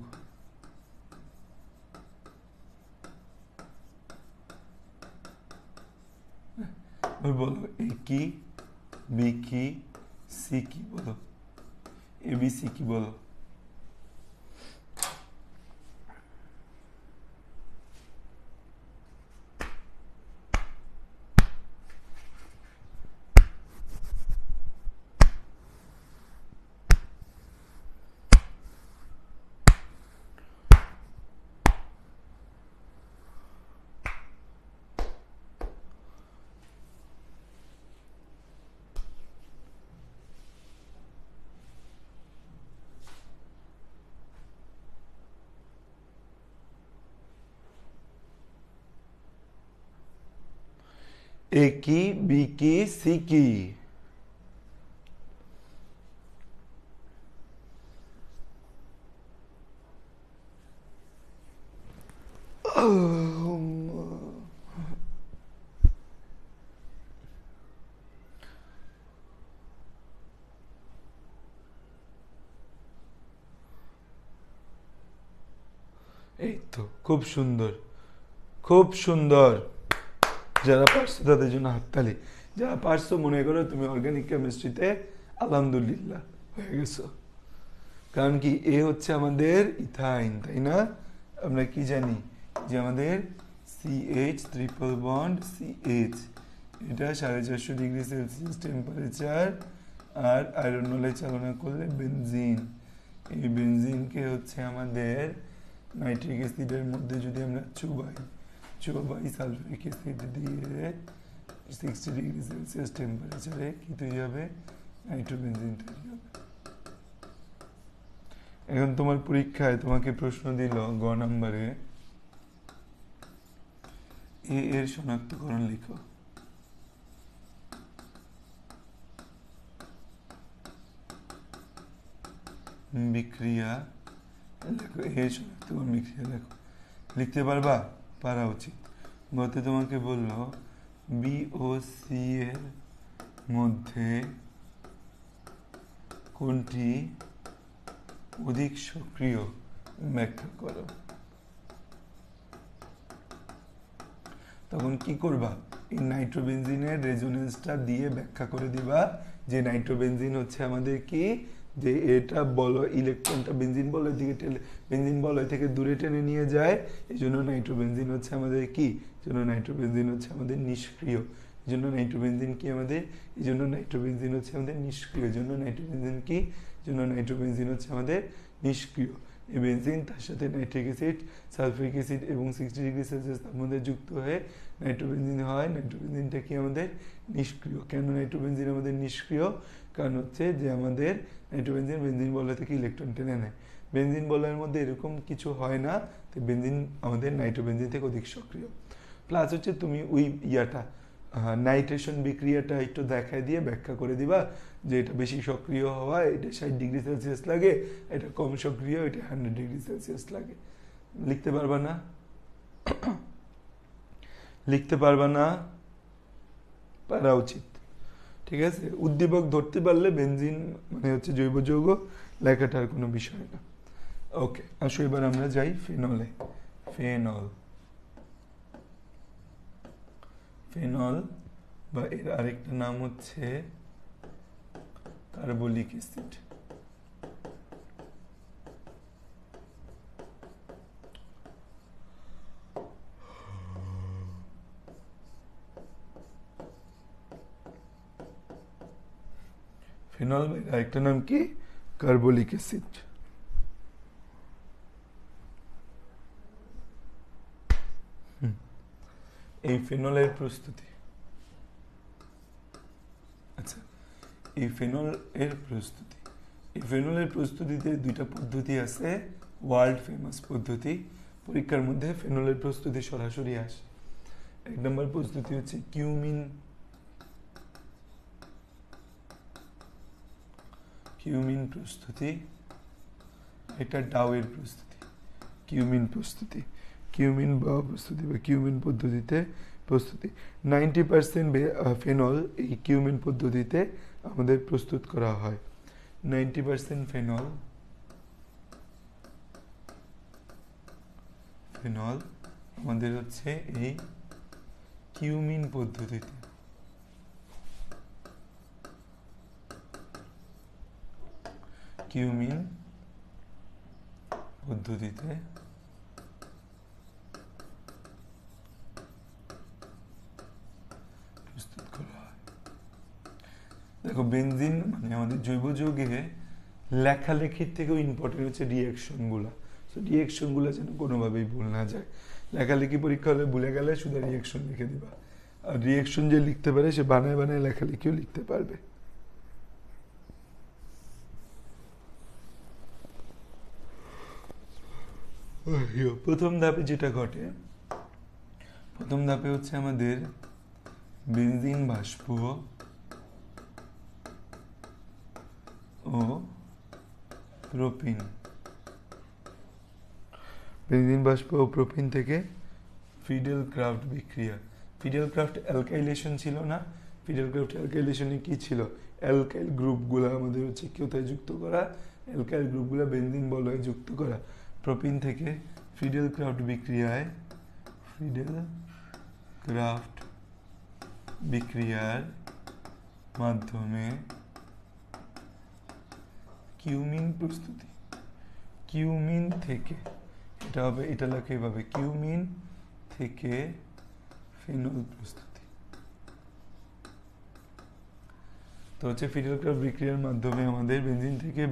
বলো এ কি, বি কি, সি কি? বলো এ বি সি কি? বলো। এ কি, বি কি, সি কি? এই তো খুব সুন্দর, খুব সুন্দর। যারা পারছো তাদের জন্য হাততালি। যারা পারছো মনে করো তুমি অর্গানিক কেমিস্ট্রিতে আলহামদুলিল্লাহ হয়ে গেছো। কারণ কি এ হচ্ছে আমাদের ইথাইন, তাই না? আমরা কি জানি যে আমাদের CH ট্রিপল বন্ড CH, এটা 450°C টেম্পারেচার আর আয়রন নলে চালনা করলে বেনজিন। এই বেনজিনকে হচ্ছে আমাদের নাইট্রিক অ্যাসিডের মধ্যে যদি আমরা চুবাই সালফিউরিক অ্যাসিড দিয়ে 60°C টেম্পারেচারে কি তৈরি হবে? নাইট্রোবেনজিন তৈরি হবে। এখন তোমার পরীক্ষায় তোমাকে প্রশ্ন দিল গ নাম্বারে, এ এর শনাক্তকরণ লিখো। বিক্রিয়া লেখো, এ শনাক্তকরণ বিক্রিয়া লেখো। লিখতে পারবা? পারা উচিত। গতে তোমাকে বললো বি ও সি এর মধ্যে কোনটি অধিক সক্রিয় ব্যাখ্যা করো। তখন কি করবা? এই নাইট্রোবেনজিনের রেজোনেন্সটা দিয়ে ব্যাখ্যা করে দিবা যে নাইট্রোবেনজিন হচ্ছে আমাদের কি, যে এটা বলয় ইলেকট্রনটা বেনজিন বলয় দিকে বেনজিন বলয় থেকে দূরে টেনে নিয়ে যায়, এই জন্য নাইট্রোবেনজিন হচ্ছে আমাদের কি, জন্য নাইট্রোবেনজিন হচ্ছে আমাদের নিষ্ক্রিয়। এই জন্য নাইট্রোবেনজিন কি আমাদের, এই জন্য নাইট্রোবেনজিন হচ্ছে আমাদের নিষ্ক্রিয়। এই জন্য নাইট্রোবেনজিন কি, জন্য নাইট্রোবেনজিন হচ্ছে আমাদের নিষ্ক্রিয়। এই বেনজিন তার সাথে নাইট্রিক অ্যাসিড, সালফিউরিক অ্যাসিড এবং 60°C তার মধ্যে যুক্ত হয়ে নাইট্রোবেনজিন হয়। নাইট্রোবেনজিনটা কি আমাদের নিষ্ক্রিয়। কেন নাইট্রোবেনজিন আমাদের নিষ্ক্রিয়? কারণ হচ্ছে যে আমাদের নাইট্রোবেনজিন বেনজিন বলয় থেকে ইলেকট্রন টেনে নেয়। বেনজিন বলয়ের মধ্যে এরকম কিছু হয় না, তো বেনজিন আমাদের নাইট্রোবেনজিন থেকে অধিক সক্রিয়। প্লাস হচ্ছে তুমি ওই নাইট্রেশন বিক্রিয়াটা একটু দেখায় দিয়ে ব্যাখ্যা করে দিবা যে এটা বেশি সক্রিয় হওয়া, এটা 60°C লাগে, এটা কম সক্রিয়, এটা 100°C লাগে। লিখতে পারবা না? লিখতে পারবা না? পারা উচিত। ঠিক আছে, উদ্দীপক ধরতে পারলে বেনজিন মানে হচ্ছে জৈব যৌগ, লেখাটার কোনো বিষয় না। ওকে, আসো এবার আমরা যাই ফেনলে। ফেনল, ফেনল বা এর আরেকটা নাম হচ্ছে কার্বলিক অ্যাসিড। ফেনল বা এর আরেকটা নাম কি? Carbolic acid. এই ফেনলের প্রস্তুতি, আচ্ছা এই ফেনল এর প্রস্তুতি, এই ফেনলের প্রস্তুতিতে দুইটা পদ্ধতি আছে, ওয়ার্ল্ড ফেমাস পদ্ধতি। পরীক্ষার মধ্যে ফেনলের প্রস্তুতি সরাসরি আসে। এক নম্বর প্রস্তুতি হচ্ছে কিউমিন, কিউমিন প্রস্তুতি। এটা ডাউয়ের প্রস্তুতি, কিউমিন প্রস্তুতি, কিউমিন বা প্রস্তুতি বা কিউমিন পদ্ধতিতে প্রস্তুতি। 90% ফেনল এই কিউমিন পদ্ধতিতে আমাদের প্রস্তুত করা হয়। 90% ফেনল, ফেনল আমাদের হচ্ছে এই কিউমিন পদ্ধতিতে, কিউমিন পদ্ধতিতে প্রস্তুত করা হয়। দেখো বেনজিন মানে আমাদের জৈব যৌগে লেখালেখির থেকেও ইম্পর্টেন্ট হচ্ছে রিয়াকশনগুলো। সো রিয়াকশনগুলো যেন কোনোভাবেই ভুল না যায়। লেখালেখি পরীক্ষা হলে ভুলে গেলে শুধু রিয়াকশন লিখে দিবা, আর রিয়াকশন যে লিখতে পারে সে বানায় বানায় লেখালেখিও লিখতে পারবে। প্রথম ধাপে যেটা ঘটে, প্রথম ধাপে হচ্ছে আমাদের বেনজিন বাষ্প ও প্রোপিন। বেনজিন বাষ্প ও প্রোপিন থেকে ফিডেল ক্রাফট বিক্রিয়া। ফিডেল ক্রাফট অ্যালকাইলেশন ছিল না? ফিডেল ক্রাফট অ্যালকাইলেশনে কি ছিল? অ্যালকাইল গ্রুপগুলো আমাদের হচ্ছে কোথায় যুক্ত করা? অ্যালকাইল গ্রুপগুলো বেনজিন বলয়ে যুক্ত করা। প্রোপিন থেকে ফিডেল ক্রাফট বিক্রিয়ায় ফিডেল ক্রাফট বিক্রিয়ার মাধ্যমে কিউমিন প্রস্তুতি। কিউমিন থেকে, এটা হবে, এটা লেখা এভাবে, কিউমিন থেকে ফিনল প্রস্তুতি। তো হচ্ছে ফিডেল ক্রাফট বিক্রিয়ার মাধ্যমে আমাদের বেনজিন থেকে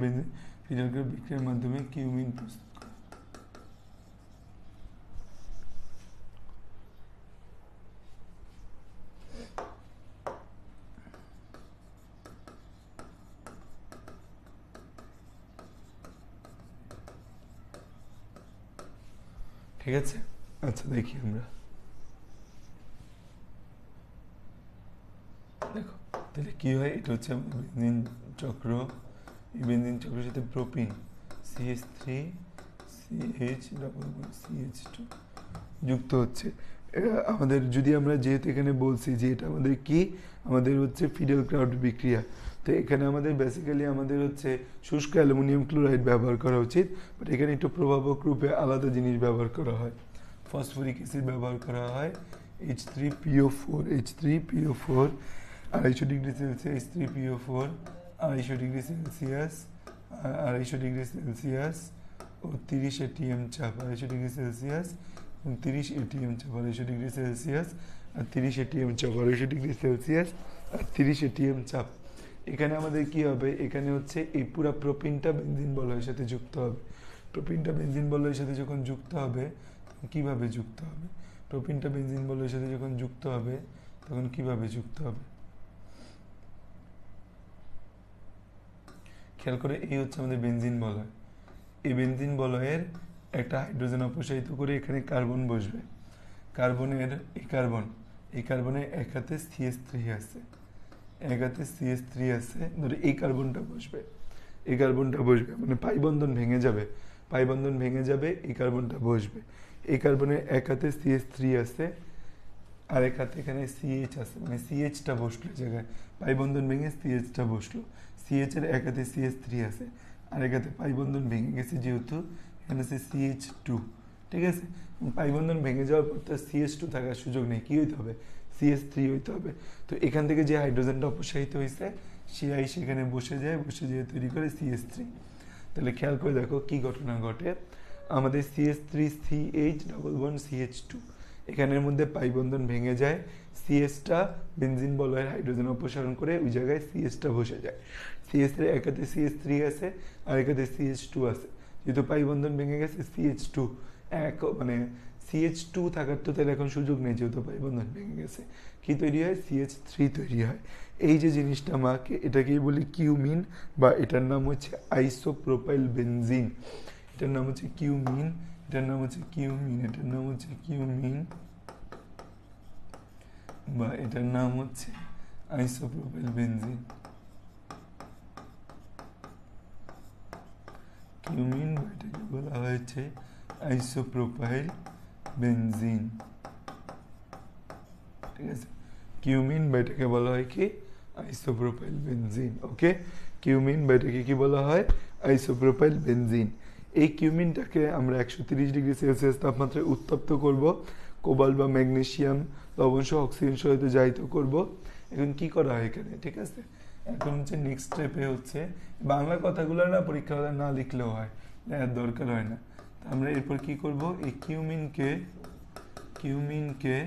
ফিডেল ক্রাফট বিক্রিয়ার মাধ্যমে কিউমিন প্রস্তুত করা। ঠিক আছে, আচ্ছা দেখি আমরা, দেখো তাহলে কি হয়, এটা হচ্ছে আমাদের বেনজিন চক্র। এই বেনজিন চক্রের সাথে প্রোপিন CH3CH যুক্ত হচ্ছে। আমাদের যদি আমরা যেহেতু এখানে বলছি যে এটা আমাদের কি, আমাদের হচ্ছে ফিডেল ক্রাফট বিক্রিয়া, তো এখানে আমাদের বেসিক্যালি আমাদের হচ্ছে শুষ্ক অ্যালুমিনিয়াম ক্লোরাইড ব্যবহার করা উচিত, বাট এখানে একটু প্রভাবক রূপে আলাদা জিনিস ব্যবহার করা হয়। ফসফরিক অ্যাসিড ব্যবহার করা হয়, H3PO4 250 degree Celsius, H3PO4 250 degree Celsius, 250 degree Celsius ও 30 ATM চাপ, 250 ডিগ্রি সেলসিয়াস এবং 30 ATM চাপ, 250 ডিগ্রি সেলসিয়াস আর 30 ATM চাপ, 250 ডিগ্রি সেলসিয়াস আর 30 ATM চাপ। এখানে আমাদের কি হবে, এখানে হচ্ছে এই পুরো প্রোপিনটা বেনজিন বলয়ের সাথে যুক্ত হবে। প্রোপিনটা বেনজিন বলয়ের সাথে যখন যুক্ত হবে, কিভাবে যুক্ত হবে? প্রোপিনটা বেনজিন বলয়ের সাথে যখন যুক্ত হবে তখন কিভাবে যুক্ত হবে? খেয়াল করে, এই হচ্ছে আমাদের বেনজিন বলয়। এই বেনজিন বলয়ের একটা হাইড্রোজেন অপসারিত করে এখানে কার্বন বসবে। কার্বনের এই কার্বনের এক হাতে CH3 আছে, এক হাতে CH3 আছে, ধরে এই কার্বনটা বসবে, এই কার্বনটা বসবে, মানে পাই বন্ধন ভেঙে যাবে, পাই বন্ধন ভেঙে যাবে, এই কার্বনটা বসবে। এই কার্বনের এক হাতে CH3 আছে আর এক হাতে এখানে CH আছে, মানে CHটা বসলো জায়গায়, পাই বন্ধন ভেঙে CHটা বসলো। CH এর এক হাতে CH3 আছে আর এক হাতে পাই বন্ধন ভেঙে গেছে, যেহেতু এখানে আছে CH2, ঠিক আছে? পাই বন্ধন ভেঙে যাওয়ার পর তো CH2 থাকার সুযোগ নেই, কি হইতে হবে? CH3 হইতে হবে। তো এখান থেকে যে হাইড্রোজেনটা অপসারিত হয়েছে সেটাই সেখানে বসে যায়, বসে যেয়ে তৈরি করে CH3। তাহলে খেয়াল করে দেখো কি ঘটনা ঘটে, আমাদের CH3CH2 এখানের মধ্যে পাই বন্ধন ভেঙে যায়, CHটা বেনজিন বলয়ের হাইড্রোজেন অপসারণ করে ওই জায়গায় CHটা বসে যায়। CH এর এক হাতে CH3 আছে আর এক হাতে CH2 আছে, যেহেতু পাই বন্ধন ভেঙে গেছে CH2 মানে CH2 থাকার তো তাহলে এখন সুযোগ নেই, যেহেতু পাই বন্ধন ভেঙে গেছে, কি তৈরি হয়? CH3 তৈরি হয়। এই যে জিনিসটা মাকে, এটাকেই বলি কিউমিন, বা এটার নাম হচ্ছে আইসোপ্রোপাইল বেনজিন। এটার নাম হচ্ছে কিউমিন, এটার নাম হচ্ছে কিউমিন, এটার নাম হচ্ছে কিউমিন, বা এটার নাম হচ্ছে আইসোপ্রোপাইল বেনজিন। কিউমিন বা এটাকে বলা হয়েছে আইসোপ্রোপাইল বেনজিন, ঠিক আছে? কিউমিন বা এটাকে বলা হয় কি? Isopropyl benzene. ওকে, কিউমিন বা এটাকে কি বলা হয়? Isopropyl benzene. এই কিউমিনটাকে আমরা 130 ডিগ্রি সেলসিয়াস তাপমাত্রায় উত্তপ্ত করব, কোবাল্ট বা ম্যাগনেসিয়াম লবণ সহ অক্সিজেন সহিত জাহিত করব। এখন কি করা হয় এখানে, ঠিক আছে? এখন হচ্ছে নেক্সট স্টেপে হচ্ছে, বাংলা কথাগুলো না পরীক্ষা না লিখলেও হয়, এর দরকার হয় না। আমরা এরপর কি করব, এই কিউমিনকে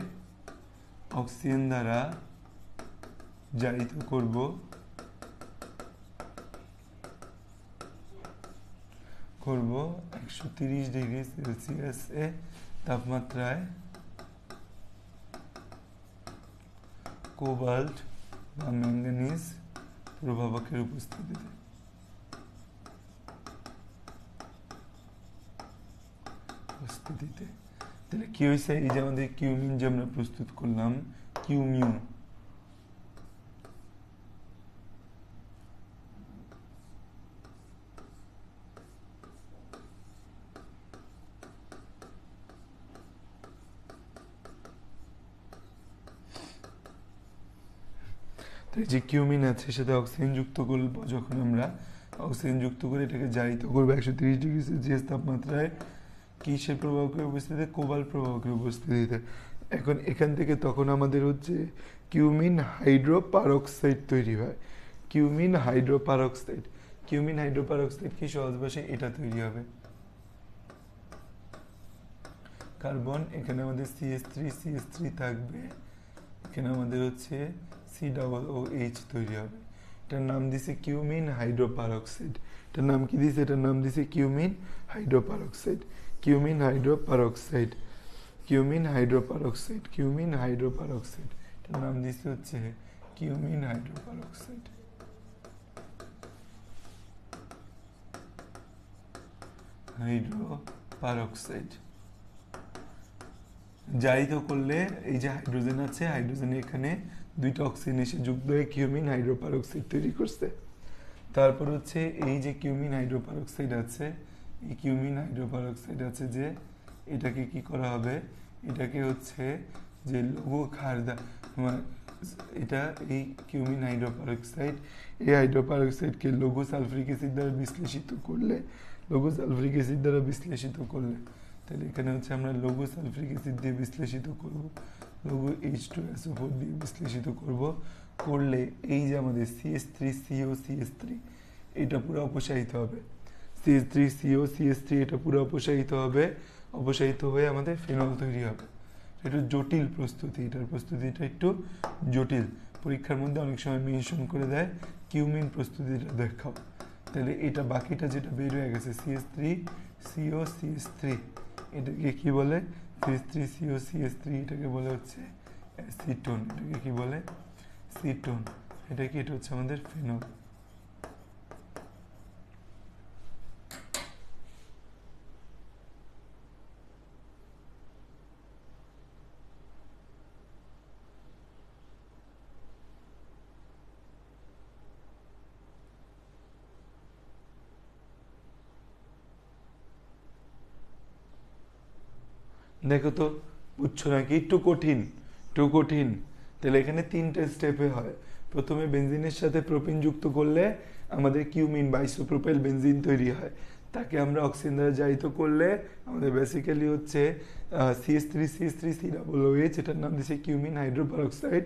অক্সিজেন দ্বারা জারিত করব, করব 130 ডিগ্রি সেলসিয়াসে তাপমাত্রায় কোবাল্ট বা ম্যাঙ্গানিজ প্রভাবকের উপস্থিতিতে। তাহলে কি হয়েছে, এই যে আমাদের কিউমিন যে আমরা প্রস্তুত করলাম, কিউমিউ তো এই যে কিউমিন আছে সাথে অক্সিজেন যুক্ত করব, যখন আমরা অক্সিজেন যুক্ত করে এটাকে জারিত করবো 130°C তাপমাত্রায়, কিসের প্রভাবকের উপস্থিতিতে? কোবাল্ট প্রভাবকের উপস্থিতিতে। এখন এখান থেকে তখন আমাদের হচ্ছে কিউমিন হাইড্রোপারক্সাইড তৈরি হয়। কিউমিন হাইড্রোপারক্সাইড, কিউমিন হাইড্রোপারক্সাইড কি সহজ ভাষায় এটা তৈরি হবে। কার্বন, এখানে আমাদের CH3 থাকবে, এখানে আমাদের হচ্ছে COOH তৈরি হবে। এটার নাম দিছে কিউমিন হাইড্রোপারক্সাইড। এটার নাম কি দিছে? এটার নাম দিছে কিউমিন হাইড্রোপারক্সাইড। কিউমিন হাইড্রোপারক্সাইড, কিউমিন হাইড্রোপারক্সাইড, কিউমিন হাইড্রোপারক্সাইড, এটার নাম দিছে হচ্ছে কিউমিন হাইড্রোপারক্সাইড। হাইড্রোপারক্সাইড জারিত করলে এই যে হাইড্রোজেন আছে, হাইড্রোজেনে এখানে দুইটা অক্সিজেন এসে যুক্ত হয়ে কিউমিন হাইড্রোপারক্সাইড তৈরি করছে। তারপর হচ্ছে এই যে কিউমিন হাইড্রোপারক্সাইড আছে, এই কিউমিন হাইড্রোপারক্সাইড আছে যে এটাকে কি করা হবে, এটাকে হচ্ছে যে লঘু ক্ষার এটা এই কিউমিন হাইড্রোপারক্সাইড, এই হাইড্রোপারক্সাইডকে লঘু সালফ্রিক অ্যাসিড দ্বারা বিশ্লেষিত করলে, লঘু সালফ্রিক অ্যাসিড দ্বারা বিশ্লেষিত করলে, তাহলে এখানে হচ্ছে আমরা লঘু সালফ্রিক অ্যাসিড দিয়ে বিশ্লেষিত করব, লঘু H2SO4 দিয়ে বিশ্লেষিত করব, করলে এই যে আমাদের CH3COCH3 এটা পুরো অপসারিত হবে। CH3COCH3 এটা পুরো অপসারিত হবে, অপসারিত হয়ে আমাদের ফেনল তৈরি হবে। একটু জটিল প্রস্তুতি, এটার প্রস্তুতিটা একটু জটিল, পরীক্ষার মধ্যে অনেক সময় মেনশন করে দেয় কিউমিন প্রস্তুতিটা দেখাও। তাহলে এটা বাকিটা যেটা বের হয়ে গেছে CH3COCH3, এটাকে কি বলে? CH3COCH3 এটাকে বলে হচ্ছে অ্যাসিটোন। এটাকে কি বলে? সিটোন। এটা কি? এটা হচ্ছে আমাদের ফেনল। দেখো তো, বুঝছো নাকি? একটু কঠিন, একটু কঠিন। তাহলে এখানে তিনটা স্টেপে হয়। প্রথমে বেনজিনের সাথে প্রোপিন যুক্ত করলে আমাদের কিউমিন বা আইসোপ্রোপাইল বেনজিন তৈরি হয়, তাকে আমরা অক্সিজেন দ্বারা জারিত করলে আমাদের বেসিক্যালি হচ্ছে CH3CH3COOH, এটার নাম দিচ্ছে কিউমিন হাইড্রোপারক্সাইড।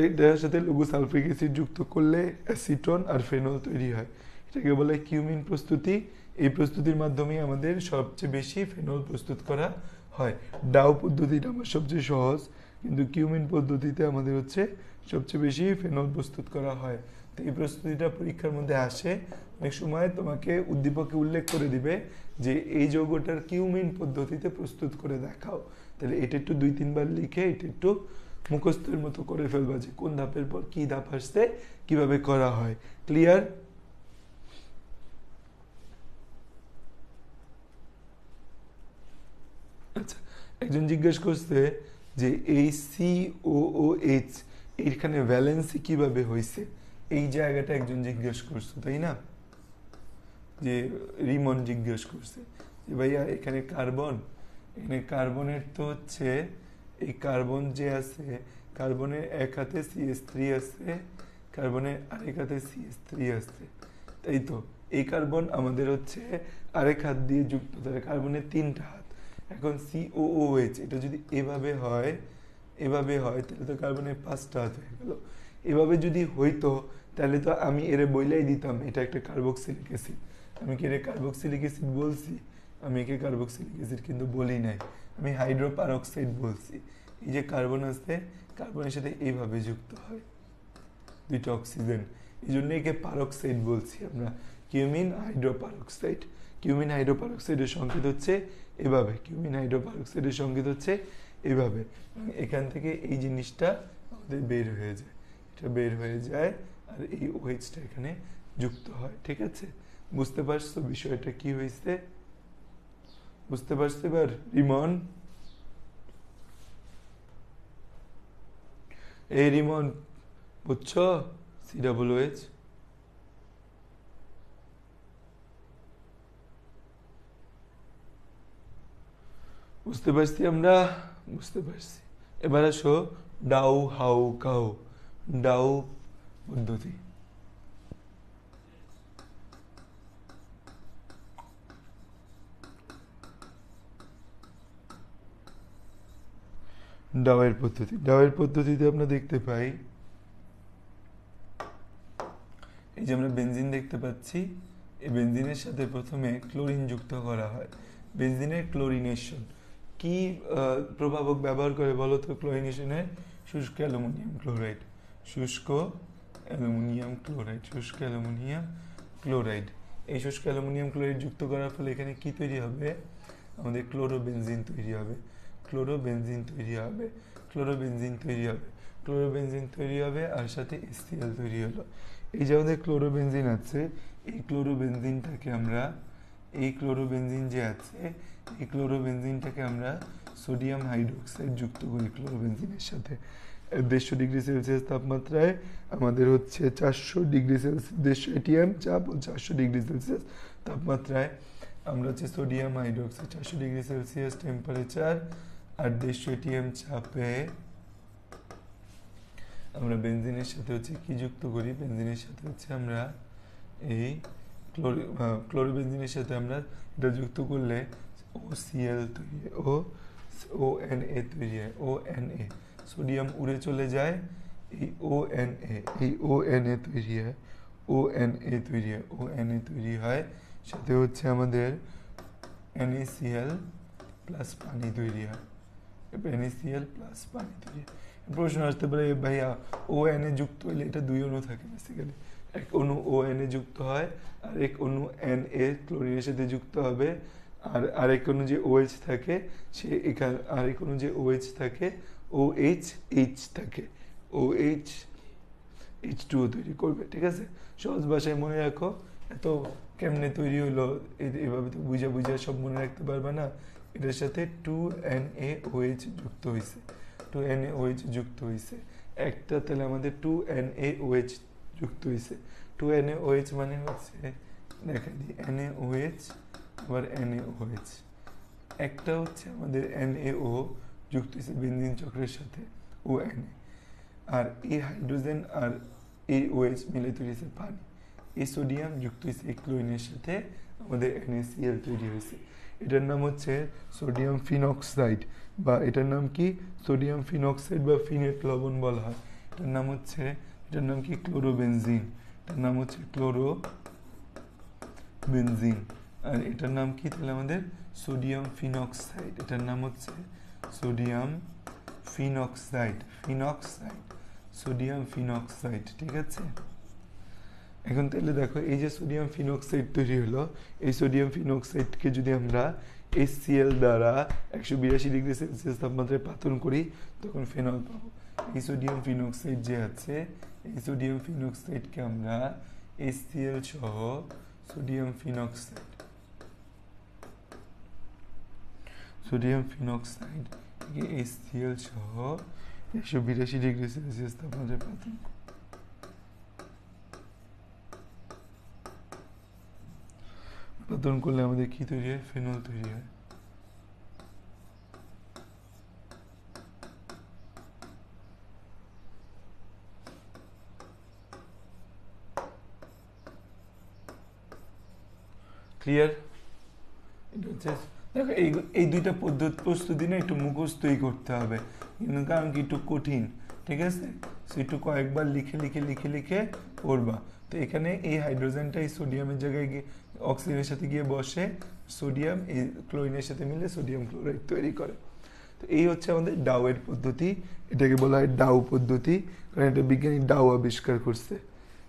এটার সাথে লঘু সালফ্রিক অ্যাসিড যুক্ত করলে অ্যাসিটন আর ফেনল তৈরি হয়, এটাকে বলে কিউমিন প্রস্তুতি। এই প্রস্তুতির মাধ্যমে আমাদের সবচেয়ে বেশি ফেনল প্রস্তুত করা হয়। ডাউ পদ্ধতিটা আমার সবচেয়ে সহজ, কিন্তু কিউমিন পদ্ধতিতে আমাদের হচ্ছে সবচেয়ে বেশি ফেনল প্রস্তুত করা হয়। তো এই প্রস্তুতিটা পরীক্ষার মধ্যে আসে, অনেক সময় তোমাকে উদ্দীপকে উল্লেখ করে দিবে যে এই যৌগটার কিউমিন পদ্ধতিতে প্রস্তুত করে দেখাও। তাহলে এটা একটু 2-3 বার লিখে এটা একটু মুখস্থের মতো করে ফেলবা যে কোন ধাপের পর কি ধাপ আসছে, কিভাবে করা হয়। ক্লিয়ার? আচ্ছা, একজন জিজ্ঞেস করছে যে এই COOH এখানে ভ্যালেন্সি কিভাবে হয়েছে, এই জায়গাটা একজন জিজ্ঞেস করছে, তাই না? যে রিমন জিজ্ঞেস করছে যে ভাইয়া এখানে কার্বন, এখানে কার্বনের তো হচ্ছে এই কার্বন যে আছে, কার্বনের এক হাতে CH3 আছে, কার্বনের আরেক হাতে CH3 আছে, তাই তো? এই কার্বন আমাদের হচ্ছে আরেক হাত দিয়ে যুক্ত, তাহলে কার্বনের 3টা হাত। এখন COOH এটা যদি এভাবে হয়, এভাবে হয়, তাহলে তো কার্বনের 5টা হাত হয়ে গেল। এভাবে যদি হইতো তাহলে তো আমি এর বইলাই দিতাম এটা একটা কার্বক্সিলিক অ্যাসিড। আমি কি এর কার্বক্সিলিক অ্যাসিড বলছি? আমি একে কার্বক্সিলিক অ্যাসিড কিন্তু বলি নাই, আমি হাইড্রোপারক্সাইড বলছি। এই যে কার্বন আছে, কার্বনের সাথে এইভাবে যুক্ত হয় দুইটা অক্সিজেন, এই জন্য একে পারক্সাইড বলছি আমরা, কিউমিন হাইড্রোপারক্সাইড। কিউমিন হাইড্রোপারক্সাইডের সংকেত হচ্ছে এভাবে, কিউমিন হাইড্রোপারক্সাইডের সংকেত হচ্ছে এভাবে। এখান থেকে এই জিনিসটা আমাদের বের হয়ে যায়, এটা বের হয়ে যায় আর এই ওএইচটা এখানে যুক্ত হয়। ঠিক আছে? বুঝতে পারছো বিষয়টা কি হয়েছে? বুঝতে পারছো এবার রিমন? এই রিমন বুঝছো? COOH বুঝতে পারছি আমরা, বুঝতে পারছি। এবার আসো ডাউ হাউ কাউ। ডাউ পদ্ধতি। ডাউয়ের পদ্ধতিতে আমরা দেখতে পাই, এই যে আমরা বেনজিন দেখতে পাচ্ছি, এই বেনজিনের সাথে প্রথমে ক্লোরিন যুক্ত করা হয়। বেনজিনের ক্লোরিনেশন কি প্রভাবক ব্যবহার করে বলো তো? ক্লোরিনেশনে শুষ্ক অ্যালুমিনিয়াম ক্লোরাইড, শুষ্ক অ্যালুমিনিয়াম ক্লোরাইড। এই শুষ্ক অ্যালুমিনিয়াম ক্লোরাইড যুক্ত করার ফলে এখানে কি তৈরি হবে? আমাদের ক্লোরোবেনজিন তৈরি হবে। ক্লোরোবেনজিন তৈরি হবে আর সাথে HCl তৈরি হলো। এই যে আমাদের ক্লোরোবেনজিন আছে, এই ক্লোরোবেনজিনটাকে আমরা সোডিয়াম হাইড্রোক্সাইড যুক্ত করি ক্লোরোবেনজিনের সাথে। 150 ডিগ্রি সেলসিয়াস তাপমাত্রায় আমাদের হচ্ছে 400 ডিগ্রি সেলসিয়াস 150 ATM চাপ ও 400 ডিগ্রি সেলসিয়াস তাপমাত্রায় আমরা হচ্ছে sodium hydroxide 400 degree Celsius temperature আর 150 ATM চাপে আমরা বেনজিনের সাথে হচ্ছে কি যুক্ত করি? বেনজিনের সাথে হচ্ছে আমরা এই ক্লোরোবেনজিনের সাথে আমরা এটা যুক্ত করলে OCl তৈরি হয়, ONA তৈরি হয়। ONA সোডিয়াম উড়ে চলে যায়, এই ONA তৈরি হয়। সাথে হচ্ছে আমাদের NaCl প্লাস পানি তৈরি হয়। প্রশ্ন আসতে পারে ভাইয়া ONA যুক্ত হলে এটা 2 অণু থাকে বেসিক্যালি, এক অণু ONA যুক্ত হয় আর এক অণু Na ক্লোরিনের সাথে যুক্ত হবে, আর আরেক অণু যে OH থাকে সে এখানে আরেক অণু যে OH থাকে OH থাকে, OH H2O তৈরি করবে। ঠিক আছে, সহজ ভাষায় মনে রাখো। এত কেমনে তৈরি হলো এভাবে তো বুঝা সব মনে রাখতে পারবে না। এটার সাথে 2NaOH যুক্ত হয়েছে একটা, তাহলে আমাদের 2NaOH যুক্ত হয়েছে। 2NaOH মানে হচ্ছে দেখা দিই NaOH আবার NaOH, একটা হচ্ছে আমাদের NaO যুক্ত হয়েছে বেনজিন চক্রের সাথে ONA, আর এই হাইড্রোজেন আর এই OH মিলে তৈরি হয়েছে পানি। এই সোডিয়াম যুক্ত হয়েছে এই ক্লোরিনের সাথে, আমাদের NaCl তৈরি হয়েছে। এটার নাম হচ্ছে সোডিয়াম ফিনক্সাইড, বা এটার নাম কি? সোডিয়াম ফিনক্সাইড বা ফিনেট লবণ বলা হয়। এটার নাম কি? ক্লোরোবেনজিন। আর এটার নাম কি তাহলে আমাদের? সোডিয়াম ফিনক্সাইড। এটার নাম হচ্ছে সোডিয়াম ফিনক্সাইড। ঠিক আছে, এখন তাহলে দেখো এই যে সোডিয়াম ফিনক্সাইড তৈরি হলো, এই সোডিয়াম ফিনক্সাইডকে যদি আমরা HCl দ্বারা 182 ডিগ্রি সেলসিয়াস তাপমাত্রায় পাতন করি তখন ফেনল পাবো। এই সোডিয়াম ফিনক্সাইড যে আছে, এই সোডিয়াম ফিনক্সাইডকে আমরা HCl সহ সোডিয়াম ফিনক্সাইড 182 ডিগ্রি সেলসিয়াস তাপমাত্রায় পাতন করলে আমাদের কি তৈরি হয়? ফেনল তৈরি হয়। ক্লিয়ার? এটা হচ্ছে দেখো এই দুইটা পদ্ধতি প্রস্তুতি না একটু মুখস্থই করতে হবে, কিন্তু কারণ কি একটু কঠিন। ঠিক আছে, একটু কয়েকবার লিখে পড়বা। তো এখানে এই হাইড্রোজেনটা এই সোডিয়ামের জায়গায় গিয়ে অক্সিজেনের সাথে গিয়ে বসে, সোডিয়াম এই ক্লোরিনের সাথে মিলে সোডিয়াম ক্লোরাইড তৈরি করে। তো এই হচ্ছে আমাদের ডাউয়ের পদ্ধতি, এটাকে বলা হয় ডাউ পদ্ধতি, কারণ এটা বিজ্ঞানী ডাউ আবিষ্কার করছে।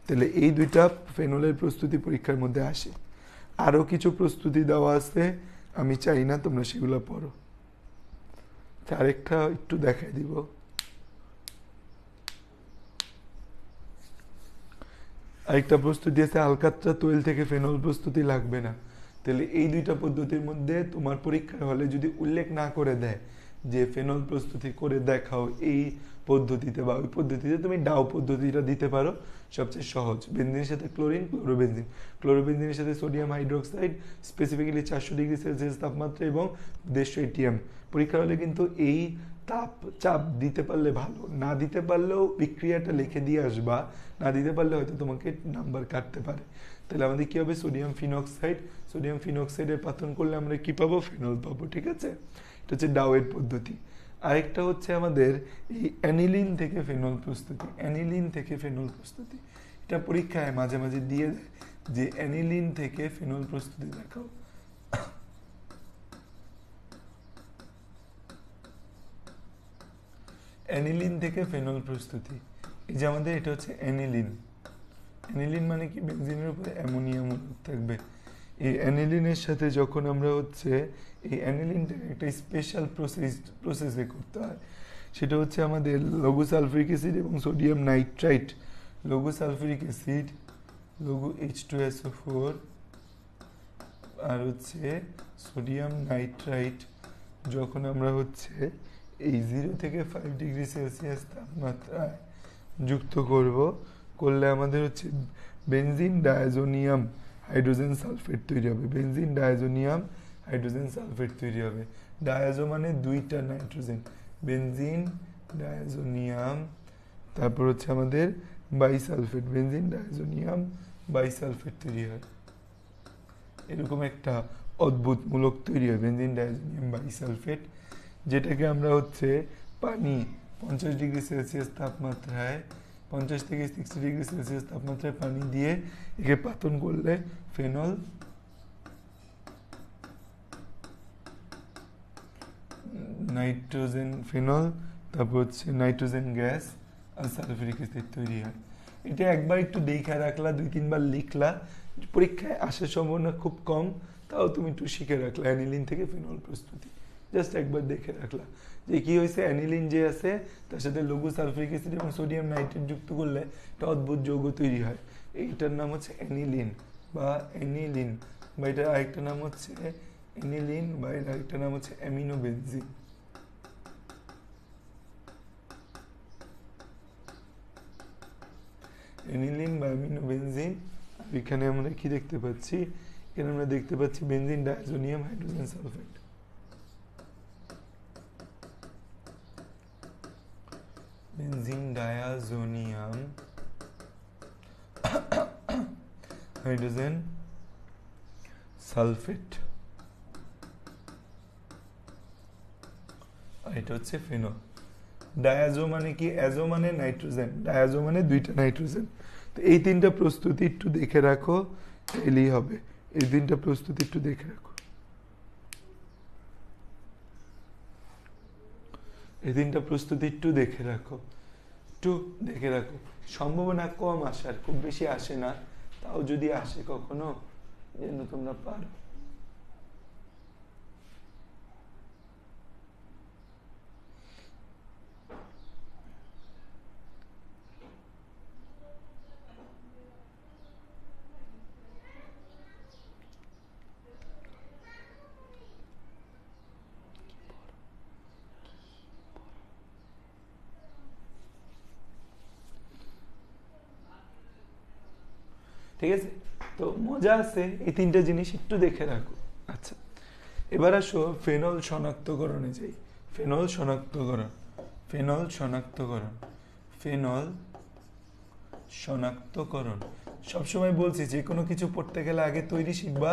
তাহলে এই দুইটা ফেনলের প্রস্তুতি পরীক্ষার মধ্যে আসে। আরও কিছু প্রস্তুতি দেওয়া আছে, আমি চাই না তোমরা সেগুলো পড়ো। আরেকটা একটু দেখাই দিব। আরেকটা প্রস্তুতি আছে, আলকাতরা তৈল থেকে ফেনল প্রস্তুতি লাগবে না। তাহলে এই দুইটা পদ্ধতির মধ্যে তোমার পরীক্ষার হলে যদি উল্লেখ না করে দেয় যে ফেনল প্রস্তুতি করে দেখাও এই পদ্ধতিতে বা ওই পদ্ধতিতে, তুমি ডাউ পদ্ধতিটা দিতে পারো, সবচেয়ে সহজ। বেনজিনের সাথে ক্লোরোবেনজিনের সাথে sodium hydroxide, specifically 400 degree Celsius তাপমাত্রা এবং 150 ATM। পরীক্ষার হলে কিন্তু এই তাপ চাপ দিতে পারলে ভালো, না দিতে পারলেও বিক্রিয়াটা লিখে দিয়ে আসবা, না দিতে পারলে হয়তো তোমাকে নাম্বার কাটতে পারে। তাহলে আমাদের কি হবে, সোডিয়াম ফিনক্সাইড, সোডিয়াম ফিনক্সাইডের পাতন করলে আমরা কি পাবো, ফেনল পাবো। ঠিক আছে, এটা হচ্ছে ডাউয়ের পদ্ধতি। আরেকটা হচ্ছে আমাদের এই অ্যানিলিন থেকে ফেনল প্রস্তুতি, অ্যানিলিন থেকে ফেনল প্রস্তুতি। এটা পরীক্ষায় মাঝে মাঝে দিয়ে দেয় যে অ্যানিলিন থেকে ফেনল প্রস্তুতি দেখাও। অ্যানিলিন থেকে ফেনল প্রস্তুতি, এই যে আমাদের এটা হচ্ছে অ্যানিলিন। অ্যানিলিন মানে কি, বেনজিনের উপরে অ্যামোনিয়া মূলক থাকবে। এই অ্যানিলিনের সাথে যখন আমরা হচ্ছে এই অ্যানিলিনটাকে একটা স্পেশাল প্রসেসে করতে হয়, সেটা হচ্ছে আমাদের লঘু সালফিউরিক অ্যাসিড এবং সোডিয়াম নাইট্রাইট, লঘু সালফিউরিক অ্যাসিড, লঘু H2SO4 আর হচ্ছে সোডিয়াম নাইট্রাইট, যখন আমরা হচ্ছে এই 0 থেকে 5 ডিগ্রি সেলসিয়াস তাপমাত্রায় যুক্ত করলে আমাদের হচ্ছে বেনজিন ডায়াজোনিয়াম হাইড্রোজেন সালফেট তৈরি হবে, বেনজিন ডায়াজোনিয়াম হাইড্রোজেন সালফেট তৈরি হবে। ডায়াজো মানে দুইটা নাইট্রোজেন, বেনজিন ডায়াজোনিয়াম, তারপর হচ্ছে আমাদের বাইসালফেট, বেনজিন ডায়াজোনিয়াম বাইসালফেট তৈরি হয়। এরকম একটা অদ্ভুত মূলক তৈরি হয় বেনজিন ডায়াজোনিয়াম বাইসালফেট, যেটাকে আমরা হচ্ছে পানি 50 ডিগ্রি সেলসিয়াস তাপমাত্রায়, 50 থেকে 60 ডিগ্রি সেলসিয়াস তাপমাত্রায় পানি দিয়ে একে পাতন করলে ফেনল, নাইট্রোজেন ফেনল, তারপর হচ্ছে নাইট্রোজেন গ্যাস আর সালফিউরিক অ্যাসিড তৈরি হয়। এটা একবার একটু দেখা রাখলা, 2-3 বার লিখলা, পরীক্ষায় আসার সম্ভাবনা খুব কম, তাও তুমি একটু শিখে রাখলা অ্যানিলিন থেকে ফেনল প্রস্তুতি, জাস্ট একবার দেখে রাখলা যে কি হয়েছে। অ্যানিলিন যে আছে তার সাথে লঘু সালফিউরিক অ্যাসিড এবং সোডিয়াম নাইট্রেট যুক্ত করলে একটা অদ্ভুত যৌগ তৈরি হয়, এইটার নাম হচ্ছে অ্যানিলিন বা অ্যানিলিন, বা এটার আরেকটা নাম হচ্ছে অ্যানিলিন, বা এর আরেকটা নাম হচ্ছে অ্যামিনোবেনজিন। অ্যানিলিন বা অ্যামিনোবেনজিন। আর এখানে আমরা কি দেখতে পাচ্ছি, এখানে আমরা দেখতে পাচ্ছি benzene diazonium hydrogen sulphate, benzene diazonium hydrogen sulphate, আর এটা হচ্ছে ফেনল। ডায়াজো মানে কি, অ্যাজো মানে নাইট্রোজেন, ডায়াজো মানে দুইটা নাইট্রোজেন। তো এই তিনটা প্রস্তুতি একটু দেখে রাখো, এলেই হবে। এই তিনটা প্রস্তুতি একটু দেখে রাখো, এই তিনটা প্রস্তুতি একটু দেখে রাখো, একটু দেখে রাখো। সম্ভাবনা কম আসার, খুব বেশি আসে না, তাও যদি আসে কখনো যেন তোমরা পারো। ঠিক আছে, তো মজা আছে, এই তিনটা জিনিস একটু দেখে রাখো। আচ্ছা, এবার আসো ফেনল শনাক্তকরণে যাই। ফেনল শনাক্তকরণ, ফেনল শনাক্তকরণ, ফেনল শনাক্তকরণ। সবসময় বলছি যে কোনো কিছু পড়তে গেলে আগে তৈরি শিখবা,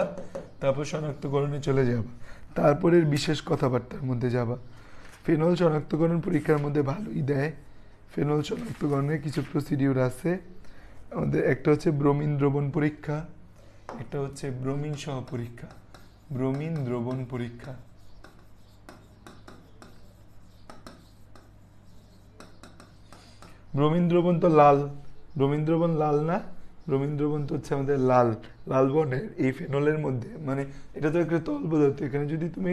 তারপর শনাক্তকরণে চলে যাবা, তারপরে বিশেষ কথাবার্তার মধ্যে যাবা। ফেনল শনাক্তকরণ পরীক্ষার মধ্যে ভালোই দেয়। ফেনল শনাক্তকরণের কিছু প্রসিডিউর আছে আমাদের, একটা হচ্ছে ব্রোমিন দ্রবণ পরীক্ষা, একটা হচ্ছে ব্রোমিন সহ পরীক্ষা, ব্রোমিন দ্রবণ পরীক্ষা। ব্রোমিন দ্রবণ তো লাল, ব্রোমিন দ্রবণ লাল না, ব্রোমিন দ্রবণ তো হচ্ছে আমাদের লাল, লাল বর্ণের। এই ফেনলের মধ্যে মানে এটা তো একটা তরল পদার্থ, এখানে যদি তুমি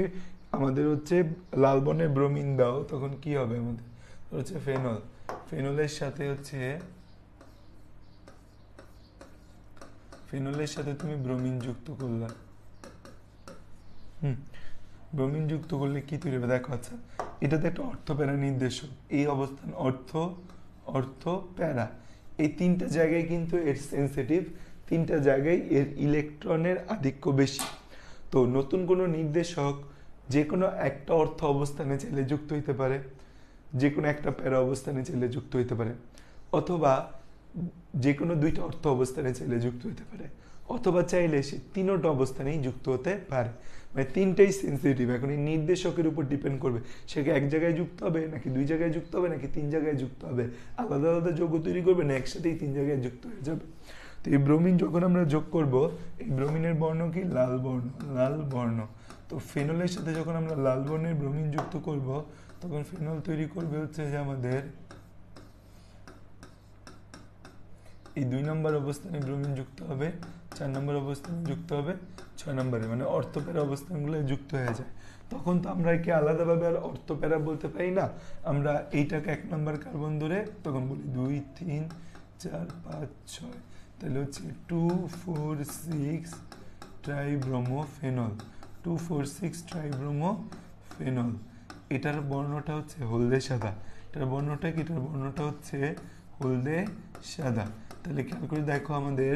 আমাদের হচ্ছে লাল বর্ণের ব্রোমিন দাও তখন কি হবে আমাদের হচ্ছে ফেনল, ফেনলের সাথে হচ্ছে, ফেনলের সাথে তুমি ব্রোমিন যুক্ত করলা, ব্রোমিন যুক্ত করলে কি তৈরি হবে দেখো। আচ্ছা, এটাতে একটা অর্থ প্যারা নির্দেশক, এই অবস্থান অর্থ, অর্থ প্যারা, এই তিনটা জায়গায় কিন্তু এর সেন্সিটিভ, তিনটা জায়গায় এর ইলেকট্রনের আধিক্য বেশি। তো নতুন কোনো নির্দেশক যে কোনো একটা অর্থ অবস্থানে চাইলে যুক্ত হইতে পারে। যে কোনো একটা প্যারা অবস্থানে চাইলে যুক্ত হইতে পারে, অথবা যে কোনো দুইটা অর্থ অবস্থানে চাইলে যুক্ত হতে পারে, অথবা চাইলে সে তিনোটা অবস্থানেই যুক্ত হতে পারে। মানে তিনটাই সেন্সিটিভ। এখন এই নির্দেশকের উপর ডিপেন্ড করবে সে কি এক জায়গায় যুক্ত হবে, নাকি দুই জায়গায় যুক্ত হবে, নাকি তিন জায়গায় যুক্ত হবে, আলাদা আলাদা যৌগ তৈরি করবে না একসাথেই তিন জায়গায় যুক্ত হয়ে যাবে। তো এই ব্রোমিন যখন আমরা যোগ করব, এই ব্রোমিনের বর্ণ কি লাল বর্ণ, লাল বর্ণ। তো ফেনলের সাথে যখন আমরা লাল বর্ণের ব্রোমিন যুক্ত করব, তখন ফেনল তৈরি করবে হচ্ছে যে আমাদের এই 2 নম্বর অবস্থানে ব্রোমিন যুক্ত হবে, 4 নম্বর অবস্থানে যুক্ত হবে, 6 নম্বরে, মানে অর্থপ্যারা অবস্থানগুলো যুক্ত হয়ে যায়। তখন তো আমরা কি আলাদাভাবে আর অর্থপ্যারা বলতে পারি না, আমরা এইটাকে 1 নম্বর কার্বন ধরে তখন বলি 2 3 4 5 6, তাহলে হচ্ছে 2 4 6 ট্রাইব্রোমোফেনল, 2 4 6 ট্রাইব্রোমোফেনল। এটার বর্ণটা হচ্ছে হলদে সাদা, এটার বর্ণটা কি, এটার বর্ণটা হচ্ছে হলদে সাদা। তাহলে খেয়াল করে দেখো, আমাদের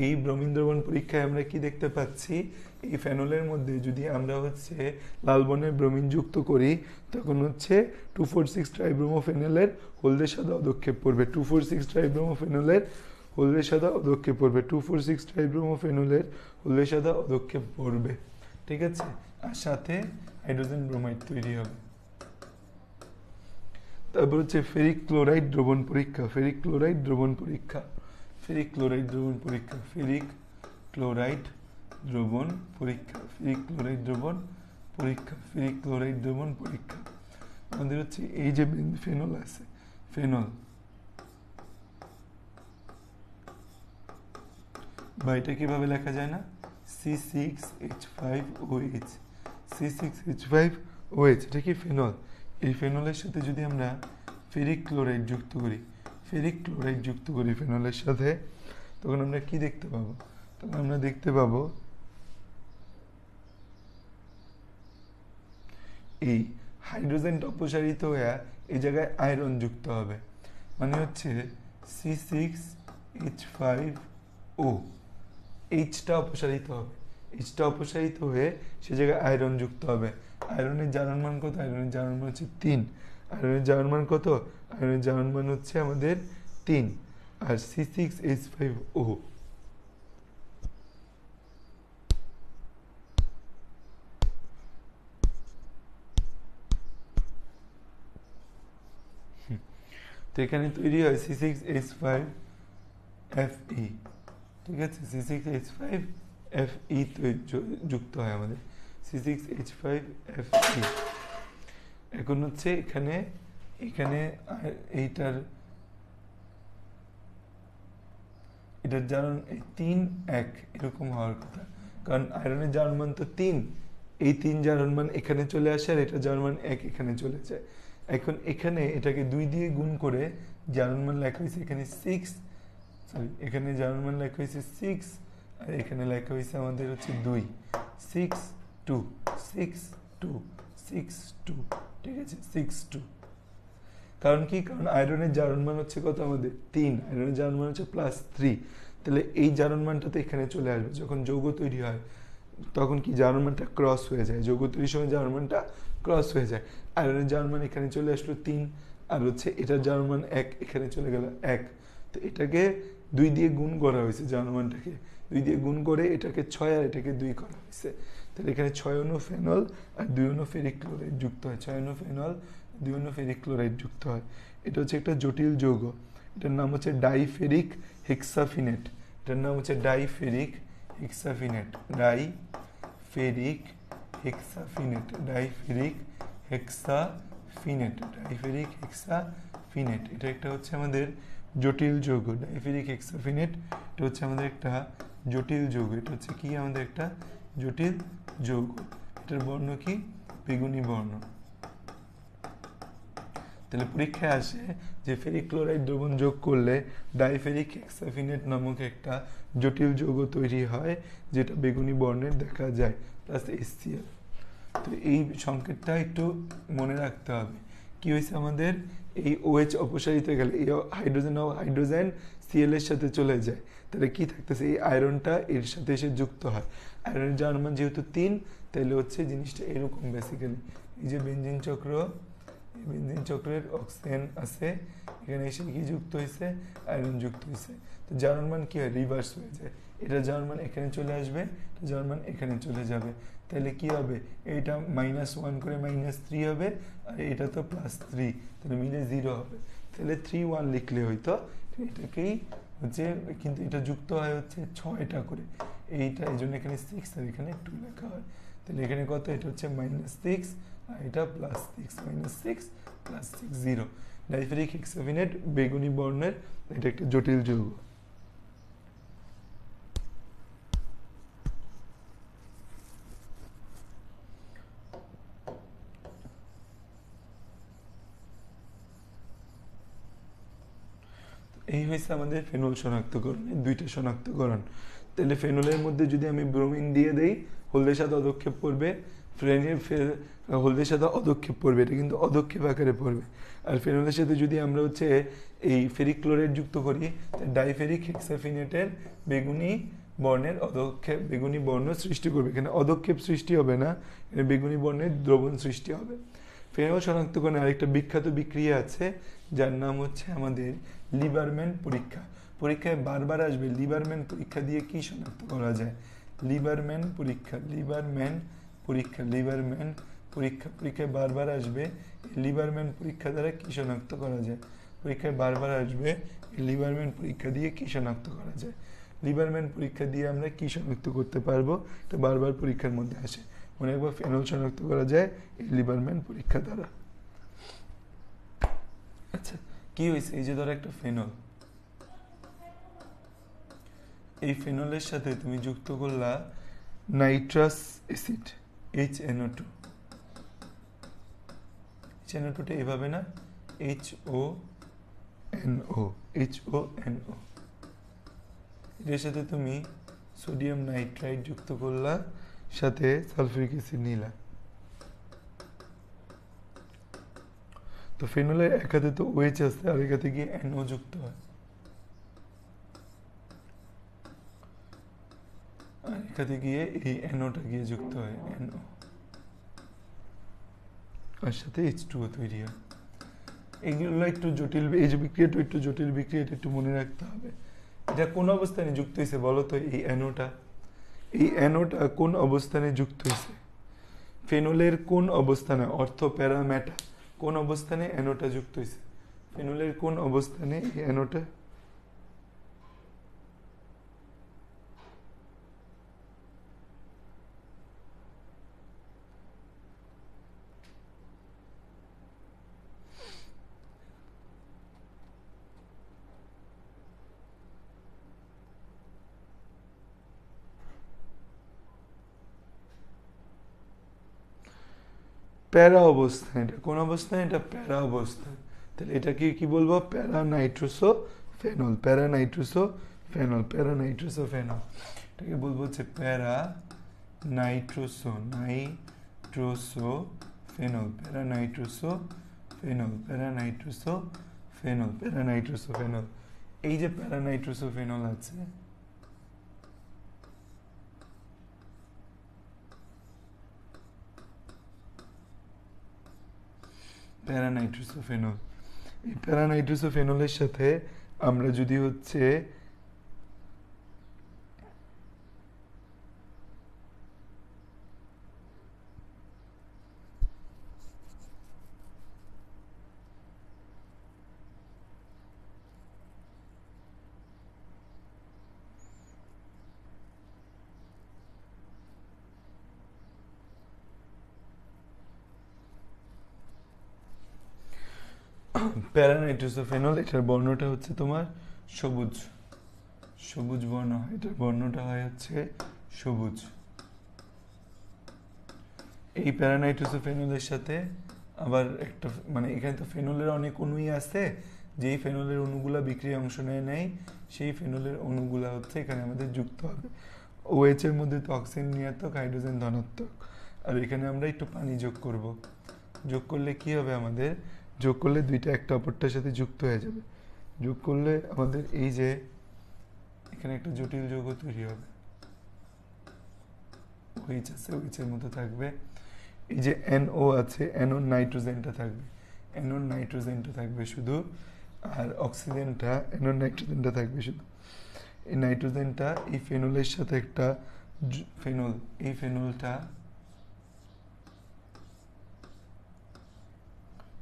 এই ব্রোমিন দ্রবণ পরীক্ষায় আমরা কি দেখতে পাচ্ছি, এই ফেনলের মধ্যে যদি আমরা হচ্ছে লাল বর্ণের ব্রোমিন যুক্ত করি, তখন হচ্ছে 2,4,6 ট্রাইব্রোমোফেনলের হলদে সাদা অধক্ষেপ পড়বে, 2,4,6 ট্রাইব্রোমোফেনলের হলদে সাদা অধক্ষেপ পড়বে, 2,4,6 ট্রাইব্রোমোফেনলের হলদে সাদা অধক্ষেপ পড়বে। ঠিক আছে, আর সাথে হাইড্রোজেন ব্রোমাইড তৈরি হবে। তারপর হচ্ছে ফেরিক ক্লোরাইড দ্রবণ পরীক্ষা, ফেরিক ক্লোরাইড দ্রবণ পরীক্ষা, ফেরিক ক্লোরাইড দ্রবণ পরীক্ষা, ফেরিক ক্লোরাইড দ্রবণ পরীক্ষা, ফেরিক ক্লোরাইড দ্রবণ পরীক্ষা, ফেরিক ক্লোরাইড দ্রবণ পরীক্ষা। আমাদের হচ্ছে এই যে ফেনল আছে, ফেনল বা এটা কিভাবে লেখা যায় না, C6H5OH, C6H5OH, এটা কি ফেনল। এই ফেনলের সাথে যদি আমরা ফেরিক ক্লোরাইড যুক্ত করি, ফেরিক ক্লোরাইড যুক্ত করি ফেনলের সাথে, তখন আমরা কি দেখতে পাবো, তখন আমরা দেখতে পাবো এই হাইড্রোজেনটা অপসারিত হয়ে এই জায়গায় আয়রন যুক্ত হবে, মানে হচ্ছে C6H5O, এইচটা অপসারিত হবে, এইচটা অপসারিত হয়ে সে জায়গায় আয়রন যুক্ত হবে। আয়রনের জারণ মান কত, আয়রনের জারণ মান হচ্ছে 3, আয়রনের জারণ মান কত, আয়রনের জারণ মান হচ্ছে আমাদের 3, আর C6H5O। তো এখানে তৈরি হয় C6H5Fe, ঠিক আছে, C6H5Fe যুক্ত হয় আমাদের, C6H5Fe। এখন হচ্ছে এখানে এইটার জারণ 3 1 এরকম হওয়ার কথা, কারণ আয়রনের জারণ মান তো 3, এই 3 জারণ মান এখানে চলে আসে, আর এটা জারণ মান 1 এখানে চলে যায়। এখন এখানে এটাকে 2 দিয়ে গুণ করে জারণ মান লেখা হয়েছে এখানে 6, সরি এখানে জারণ মান লেখা হয়েছে 6, আর এখানে লেখা হয়েছে আমাদের হচ্ছে 2, 6 2 6 2 6 2, ঠিক আছে, 6 2। কারণ কি, কারণ আয়রনের জারণ মান হচ্ছে কত আমাদের 3, আয়রনের জারণ মান হচ্ছে +3, তাহলে এই জারণ মানটা তো এখানে চলে আসবে। যখন যৌগ তৈরি হয় তখন কি জারণ মানটা ক্রস হয়ে যায়, যৌগ তৈরির সময় জারণ মানটা ক্রস হয়ে যায়। আয়রনের জারণ মান এখানে চলে আসলো 3, আর হচ্ছে এটার জারণ মান 1, এখানে চলে গেল 1। তো এটাকে 2 দিয়ে গুণ করা হয়েছে, জারণ মানটাকে 2 দিয়ে গুণ করে এটাকে 6 আর এটাকে 2 করা হয়েছে। তাহলে এখানে 6 অণু ফেনল আর 2 অণু ফেরিক ক্লোরাইড যুক্ত হয়, 6 অণু ফেনল 2 অণু ফেরিক ক্লোরাইড যুক্ত হয়। এটা হচ্ছে একটা জটিল যৌগ, এটার নাম হচ্ছে ডাইফেরিক হেক্সাফিনেট, এটার নাম হচ্ছে ডাইফেরিক হেক্সাফিনেট, ডাইফেরিক হেক্সাফিনেট, ডাইফেরিক হেক্সাফিনেট, ডাইফেরিক হেক্সাফিনেট। এটা একটা হচ্ছে আমাদের জটিল যৌগ, ডাইফেরিক হেক্সাফিনেট, এটা হচ্ছে আমাদের একটা জটিল যৌগ, এটা হচ্ছে কি আমাদের একটা জটিল যৌগ। এটার বর্ণ কি, বেগুনি বর্ণ। তাহলে পরীক্ষায় আসে যে ফেরিক ক্লোরাইড দ্রবণ যোগ করলে ডাইফেরিক হেক্সাফিনেট নামক একটা জটিল যৌগ তৈরি হয়, যেটা বেগুনি বর্ণের দেখা যায়, প্লাস HCl। তো এই সংকেতটা একটু মনে রাখতে হবে। কি হয়েছে আমাদের, এই OH অপসারিত হয়ে গেলে এই হাইড্রোজেন Cl এর সাথে চলে যায়, তাহলে কি থাকতেছে, এই আয়রনটা এর সাথে এসে যুক্ত হয়। আয়রনের জারণ মান যেহেতু 3, তাহলে হচ্ছে জিনিসটা এরকম বেসিক্যালি, এই যে বেঞ্জিন চক্র, এই বেনজিন চক্রের অক্সিজেন আছে, এখানে এসে কি যুক্ত হয়েছে, আয়রন যুক্ত হয়েছে। তো যার মান কি হয়, রিভার্স হয়ে যায়। এটা যার মান এখানে চলে আসবে, যার মান এখানে চলে যাবে। তাহলে কি হবে, এইটা -1 করে -3 হবে, আর এটা তো +3, তাহলে মিলে 0 হবে। তাহলে 3 1 লিখলে হয়তো এটাকেই হচ্ছে, কিন্তু এটা যুক্ত হয় হচ্ছে 6টা করে, এইটা এই জন্য এখানে 6 আর এখানে 2 লেখা হয়। তাহলে এখানে কত, এটা হচ্ছে -6 আর এটা +6, -6 +6 0। ডাইফেরিক হেক্সাফিনেট বেগুনি বর্ণের, এটা একটা জটিল যৌগ। এই হয়েছে আমাদের ফেনল শনাক্তকরণের 2টা শনাক্তকরণ। তাহলে ফেনলের মধ্যে যদি আমি ব্রোমিন দিয়ে দেই, হলদের সাথে অদক্ষেপ পড়বে, হলদের সাথে অদক্ষেপ পড়বে, এটা কিন্তু অদক্ষেপ আকারে পড়বে। আর ফেনলের সাথে যদি আমরা হচ্ছে এই ফেরিক ক্লোরাইড যুক্ত করি, ডাইফেরিক হেক্সাফিনেটের বেগুনি বর্ণের অদক্ষেপ, বেগুনি বর্ণ সৃষ্টি করবে। এখানে অদক্ষেপ সৃষ্টি হবে না, এখানে বেগুনি বর্ণের দ্রবণ সৃষ্টি হবে। ফেনল শনাক্তকরণে আরেকটা বিখ্যাত বিক্রিয়া আছে, যার নাম হচ্ছে আমাদের লিবারম্যান পরীক্ষা। পরীক্ষায় বারবার আসবে, লিবারম্যান পরীক্ষা দিয়ে কি শনাক্ত করা যায়, লিবারম্যান পরীক্ষা, লিবারম্যান পরীক্ষা, লিবারম্যান পরীক্ষা, পরীক্ষায় বারবার আসবে। লিবারম্যান পরীক্ষা দ্বারা কি শনাক্ত করা যায়, পরীক্ষায় বারবার আসবে, লিবারম্যান পরীক্ষা দিয়ে কি শনাক্ত করা যায়। লিবারম্যান পরীক্ষা দিয়ে আমরা কি শনাক্ত করতে পারবো, এটা বারবার পরীক্ষার মধ্যে আসে। মনে একবার ফেনল শনাক্ত করা যায় এই লিবারম্যান পরীক্ষা দ্বারা। আচ্ছা, কি হয়েছে, এই যে ধরো একটা ফেনল, এই ফেনলের সাথে তুমি যুক্ত করলা নাইট্রাস অ্যাসিড HNO2। HNO2টা এভাবে না, HONO, HONO। এর সাথে তুমি সোডিয়াম নাইট্রাইট যুক্ত করলা, সাথে সালফিউরিক অ্যাসিড নিলা। তো ফেনলের এক হাতে তো OH আছে, আর এক হাতে গিয়ে NO যুক্ত হয়, আর এক হাতে গিয়ে এই NOটা গিয়ে যুক্ত হয়, NO, আর সাথে H2O তৈরি হয়। এইগুলো একটু জটিল, এই যে বিক্রিয়াটা একটু জটিল বিক্রিয়া, এটা একটু মনে রাখতে হবে। এটা কোন অবস্থানে যুক্ত হয়েছে বলো তো, এই NOটা, এই NOটা কোন অবস্থানে যুক্ত হয়েছে, ফেনলের কোন অবস্থানে, অর্থ প্যারা ম্যাটা, কোন অবস্থানে NOটা যুক্ত হয়েছে, ফেনলের কোন অবস্থানে এই NOটা, প্যারা অবস্থান। এটা কোন অবস্থান, এটা প্যারা অবস্থান। তাহলে এটাকে কি বলবো, প্যারা নাইট্রোসো ফেনল, প্যারা নাইট্রোসো ফেনল, প্যারা নাইট্রোসো ফেনল। এটাকে বলবো হচ্ছে প্যারা নাইট্রোসো, নাইট্রোসো ফেনল, প্যারা নাইট্রোসো ফেনল, প্যারা নাইট্রোসো ফেনল, প্যারা নাইট্রোসো ফেনল। এই যে প্যারা নাইট্রোসো ফেনল আছে, প্যারানাইট্রোসোফেনল, এই প্যারানাইট্রোসোফেনলের সাথে আমরা যদি হচ্ছে প্যারানাইট্রোসোফেনল, এটার বর্ণটা হচ্ছে তোমার সবুজ, সবুজ বর্ণ, এটার বর্ণটা হয় হচ্ছে সবুজ। এই প্যারানাইট্রোসোফেনলের সাথে আবার একটা, মানে এখানে তো ফেনলের অনেক অণুই আছে, যেই ফেনলের অণুগুলা বিক্রিয়ায় অংশ নেয় সেই ফেনলের অণুগুলা হচ্ছে এখানে আমাদের যুক্ত হবে। OH এর মধ্যে তো অক্সিজেন ঋণাত্মক, হাইড্রোজেন ধনাত্মক, আর এখানে আমরা একটু পানি যোগ করব। যোগ করলে কি হবে, আমাদের যোগ করলে দুইটা একটা অপরটার সাথে যুক্ত হয়ে যাবে। যোগ করলে আমাদের এই যে এখানে একটা জটিল যৌগ তৈরি হবে, OH আছে, OH এর মধ্যে থাকবে এই যে NO আছে, NO নাইট্রোজেনটা থাকবে, অ্যানোন নাইট্রোজেনটা থাকবে শুধু, আর অক্সিজেনটা অ্যানোন নাইট্রোজেনটা থাকবে শুধু। এই নাইট্রোজেনটা এই ফেনলের সাথে একটা ফেনল, এই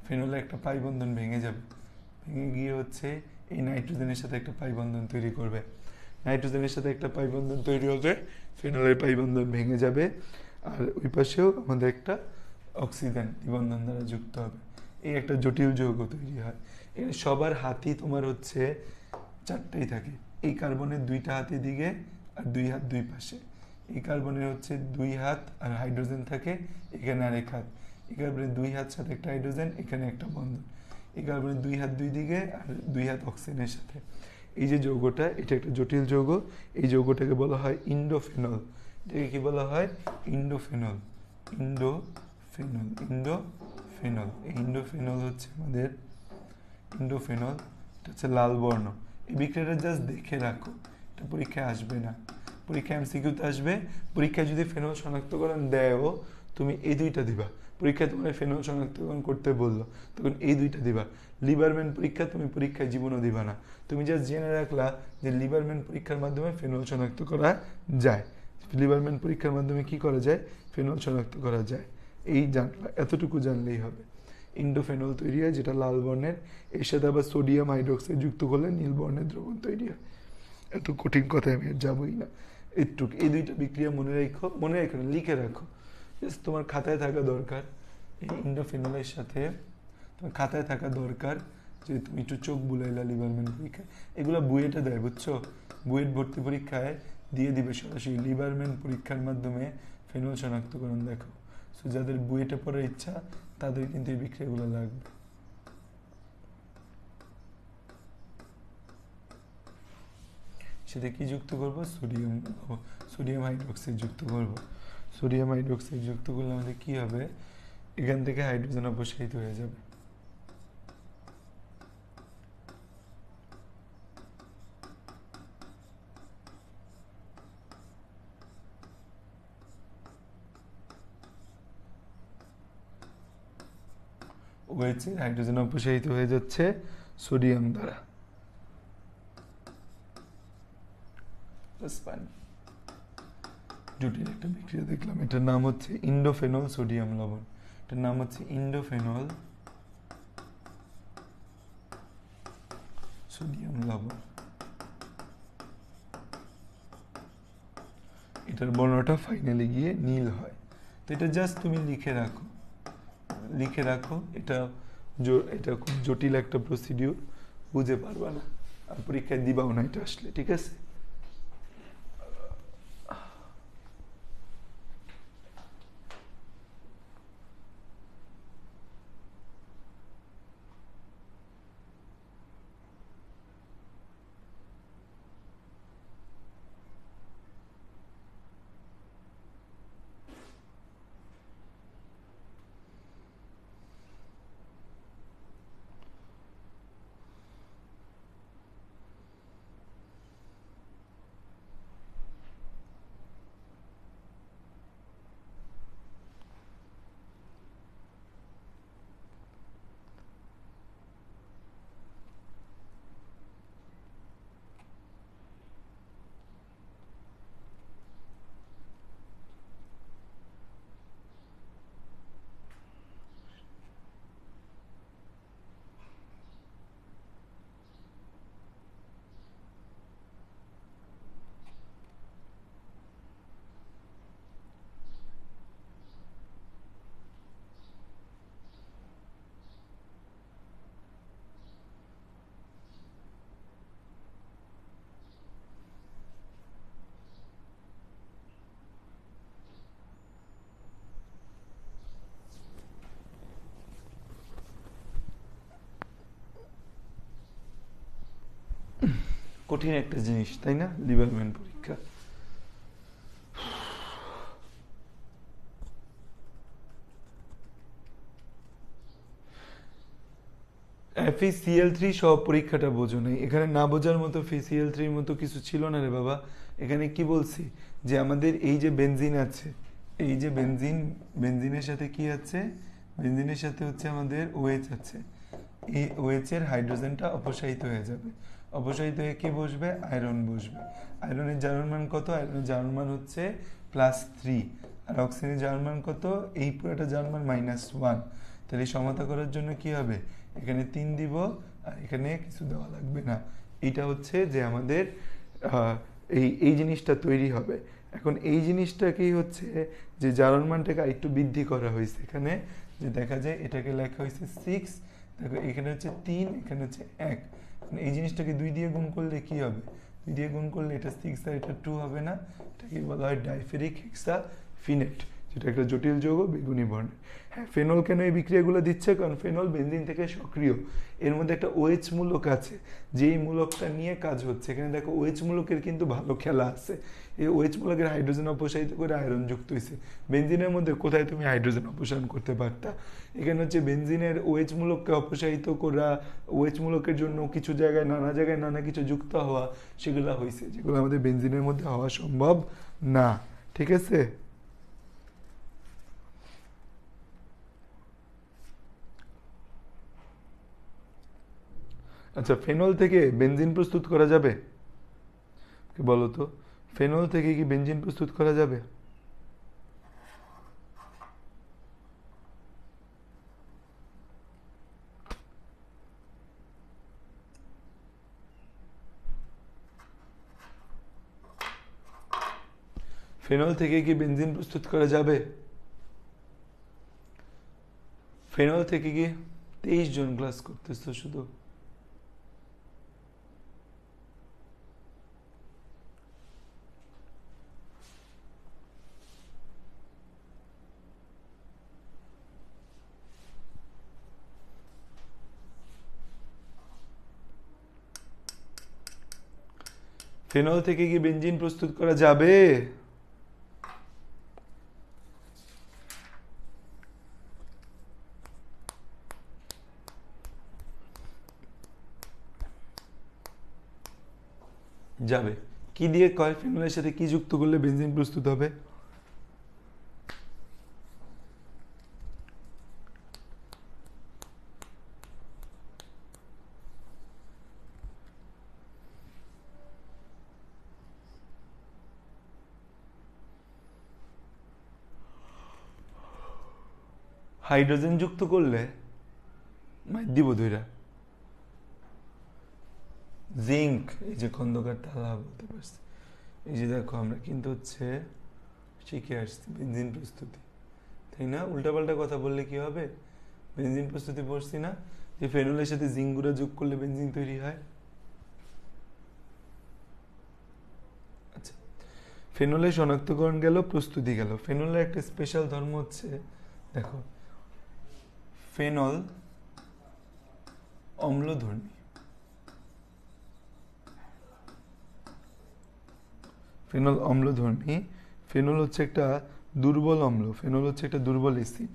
ফেনলে একটা পাই বন্ধন ভেঙে যাবে, ভেঙে গিয়ে হচ্ছে এই নাইট্রোজেনের সাথে একটা পাই বন্ধন তৈরি করবে। নাইট্রোজেনের সাথে একটা পাই বন্ধন তৈরি হবে, ফেনলের পাই বন্ধন ভেঙে যাবে, আর ওই পাশেও আমাদের একটা অক্সিজেন দ্বিবন্ধন দ্বারা যুক্ত হবে। এই একটা জটিল যৌগ তৈরি হয়। এখানে সবার হাতই তোমার হচ্ছে চারটেই থাকে। এই কার্বনের দুইটা হাতে দিকে আর দুই হাত দুই পাশে। এই কার্বনের হচ্ছে দুই হাত আর হাইড্রোজেন থাকে, এখানে আরেক হাত। এই কার্বনের দুই হাত সাথে একটা হাইড্রোজেন, এখানে একটা বন্ধন। এই কার্বনের দুই হাত দুই দিকে আর দুই হাত অক্সিজেনের সাথে। এই যে যৌগটা, এটা একটা জটিল যৌগ। এই যৌগটাকে বলা হয় ইন্ডোফেনল। এটাকে কি বলা হয়? ইন্ডোফেনল। ইন্ডোফেনল, ইন্ডোফেনল। এই ইন্ডোফেনল হচ্ছে আমাদের ইন্ডোফেনল, এটা হচ্ছে লাল বর্ণ। এই বিক্রিয়াটা জাস্ট দেখে রাখো, এটা পরীক্ষায় আসবে না। পরীক্ষায় এমসিকিউতে আসবে। পরীক্ষায় যদি ফেনল শনাক্তকরণ দেয়ও, তুমি এই দুইটা দিবা। পরীক্ষায় তোমার ফেনল শনাক্তকরণ করতে বললো, তখন এই দুইটা দিবা। লিবারম্যান পরীক্ষা তুমি পরীক্ষায় জীবনও দিবা না। তুমি জাস্ট জেনে রাখলা যে লিবারম্যান পরীক্ষার মাধ্যমে ফেনল শনাক্ত করা যায়। লিবারম্যান পরীক্ষার মাধ্যমে কি করা যায়? ফেনল শনাক্ত করা যায়। এই জানলা, এতটুকু জানলেই হবে। ইন্ডোফেনল তৈরি হয় যেটা লাল বর্ণের, এর সাথে আবার সোডিয়াম হাইড্রোক্সাইড যুক্ত করলে নীল বর্ণের দ্রবণ তৈরি হয়। এত কঠিন কথায় আমি আর যাবোই না। একটুক এই দুইটা বিক্রিয়া মনে রেখো, মনে রেখো না, লিখে রাখো, জাস্ট তোমার খাতায় থাকা দরকার। এই ইন্ডোফেনলের সাথে তোমার খাতায় থাকা দরকার যে তুমি একটু চোখ বুলাইলা লিবারম্যান পরীক্ষায়। এগুলো বুয়েটে দেয়, বুঝছো? বুয়েট ভর্তি পরীক্ষায় দিয়ে দিবে সরাসরি লিবারম্যান পরীক্ষার মাধ্যমে ফেনল শনাক্তকরণ দেখো। সো যাদের বুয়েটে পড়ার ইচ্ছা তাদের কিন্তু এই বিক্রিয়াগুলো লাগবে। সেটা কি যুক্ত করবো? সোডিয়াম হাইড্রোক্সাইড যুক্ত করব। সোডিয়াম হাইড্রোক্সাইড যুক্ত করলে আমাদের কি হবে? এখান থেকে হাইড্রোজেন অপসারিত হয়ে যাবে। ওয়েছে হাইড্রোজেন অপসারিত হয়ে যাচ্ছে সোডিয়াম দ্বারা। জটিল একটা বিক্রিয়া দেখলাম, এটার নাম হচ্ছে ইন্ডোফেনল সোডিয়াম লবণ। এটার নাম হচ্ছে ইন্ডোফেনল সোডিয়াম লবণ। এটার বর্ণটা ফাইনালি গিয়ে নীল হয়। তো এটা জাস্ট তুমি লিখে রাখো, লিখে রাখো। এটা খুব জটিল একটা প্রসিডিউর, বুঝে পারবা না আর পরীক্ষায় দিবাও না এটা আসলে, ঠিক আছে? কঠিন একটা জিনিস, তাই না? লিবারম্যান পরীক্ষা। FeCl3 সহ পরীক্ষাটা বোঝো নাই, এখানে না বোঝার মতো FeCl3 মতো কিছু ছিল না রে বাবা। এখানে কি বলছি যে আমাদের এই যে বেনজিন আছে, এই যে বেনজিনের সাথে কি আছে? বেনজিনের সাথে হচ্ছে আমাদের OH আছে, এই OH এর হাইড্রোজেনটা অপসারিত হয়ে যাবে, অপসারিত হয়ে কি বসবে, আয়রন বসবে। আয়রনের জারণ মান কত, আয়রনের জারণ মান হচ্ছে +3, আর অক্সিজেনের জারণ মান কত, এই পুরোটা জারণ মান -1। তাহলে সমতা করার জন্য কি হবে, এখানে 3 দিব আর এখানে কিছু দেওয়া লাগবে না। এটা হচ্ছে যে আমাদের এই জিনিসটা তৈরি হবে। এখন এই জিনিসটাকেই হচ্ছে যে জারণ মানটাকে আরেকটু বৃদ্ধি করা হয়েছে এখানে, যে দেখা যায় এটাকে লেখা হয়েছে 6, দেখো এখানে হচ্ছে 3, এখানে হচ্ছে 1। এই জিনিসটাকে 2 দিয়ে গুণ করলে কি হবে, 2 দিয়ে গুণ করলে এটা 6 আর এটা 2 হবে না, এটাকে বলা হয় ডাইফেরিক হেক্সাফিনেট, যেটা একটা জটিল যৌগ বেগুনি বর্ণের। হ্যাঁ, ফেনল কেন এই বিক্রিয়াগুলো দিচ্ছে, কারণ ফেনল বেনজিন থেকে সক্রিয়, এর মধ্যে একটা OH মূলক আছে, যেই মূলকটা নিয়ে কাজ হচ্ছে। এখানে দেখো OH মূলকের কিন্তু ভালো খেলা আছে, এই OH মূলকের হাইড্রোজেন অপসারিত করে আয়রন যুক্ত হয়েছে। বেনজিনের মধ্যে কোথায় তুমি হাইড্রোজেন অপসারণ করতে পারতা, এখানে হচ্ছে বেনজিনের OH মূলককে অপসারিত করা, OH মূলকের জন্য কিছু জায়গায় নানা কিছু যুক্ত হওয়া, সেগুলো হয়েছে, যেগুলো আমাদের বেনজিনের মধ্যে হওয়া সম্ভব না। ঠিক আছে, আচ্ছা ফেনল থেকে বেনজিন প্রস্তুত করা যাবে, বলো তো, ফেনল থেকে কি বেনজিন প্রস্তুত করা যাবে? ফেনল থেকে কি বেনজিন প্রস্তুত করা যাবে? ফেনল থেকে কি 23 জন ক্লাস করতেছো শুধু? ফেনল থেকে কি বেনজিন প্রস্তুত করা যাবে? যাবে। কি দিয়ে কয়, ফেনলের সাথে কি যুক্ত করলে বেনজিন প্রস্তুত হবে? হাইড্রোজেন যুক্ত করলে দিব ধৈরা জিঙ্ক, এই যে খন্দকার তালা বলতে পারছি, এই যে দেখো আমরা কিন্তু হচ্ছে শিখে আসছি বেনজিন প্রস্তুতি, তাই না? উল্টাপাল্টা কথা বললে কি হবে, বেনজিন প্রস্তুতি পড়ছি না, যে ফেনলের সাথে জিঙ্ক গুঁড়া যোগ করলে বেনজিন তৈরি হয়। আচ্ছা, ফেনলের শনাক্তকরণ গেল, প্রস্তুতি গেল। ফেনলের একটা স্পেশাল ধর্ম হচ্ছে, দেখো ফেনল অম্লধর্মী, ফেনল অম্লধর্মী, ফেনল হচ্ছে একটা দুর্বল অম্ল, ফেনল হচ্ছে একটা দুর্বল অ্যাসিড,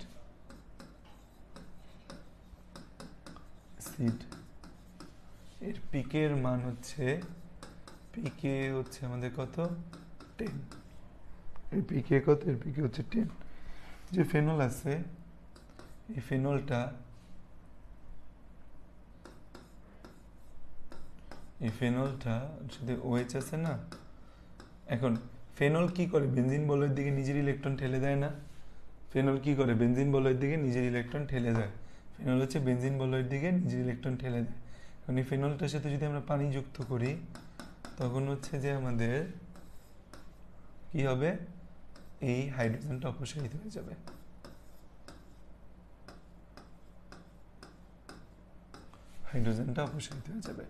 এর পিকের মান হচ্ছে, পিকে হচ্ছে আমাদের কত, 10, এর পিকে কত, এর পিকে হচ্ছে 10। যে ফেনল আছে, এই ফেনলটা, এই ফেনলটা সাথে OH আছে না, এখন ফেনল কি করে, বেনজিন বলয়ের দিকে নিজের ইলেকট্রন ঠেলে দেয় না, ফেনল কি করে, বেনজিন বলয়ের দিকে নিজের ইলেকট্রন ঠেলে দেয়, ফেনল হচ্ছে বেনজিন বলয়ের দিকে নিজের ইলেকট্রন ঠেলে দেয়। এখন এই ফেনলটার সাথে যদি আমরা পানি যুক্ত করি, তখন হচ্ছে যে আমাদের কি হবে, এই হাইড্রোজেনটা অপসারিত হয়ে যাবে, হাইড্রোজেনটা অপসারিত হয়ে যাবে।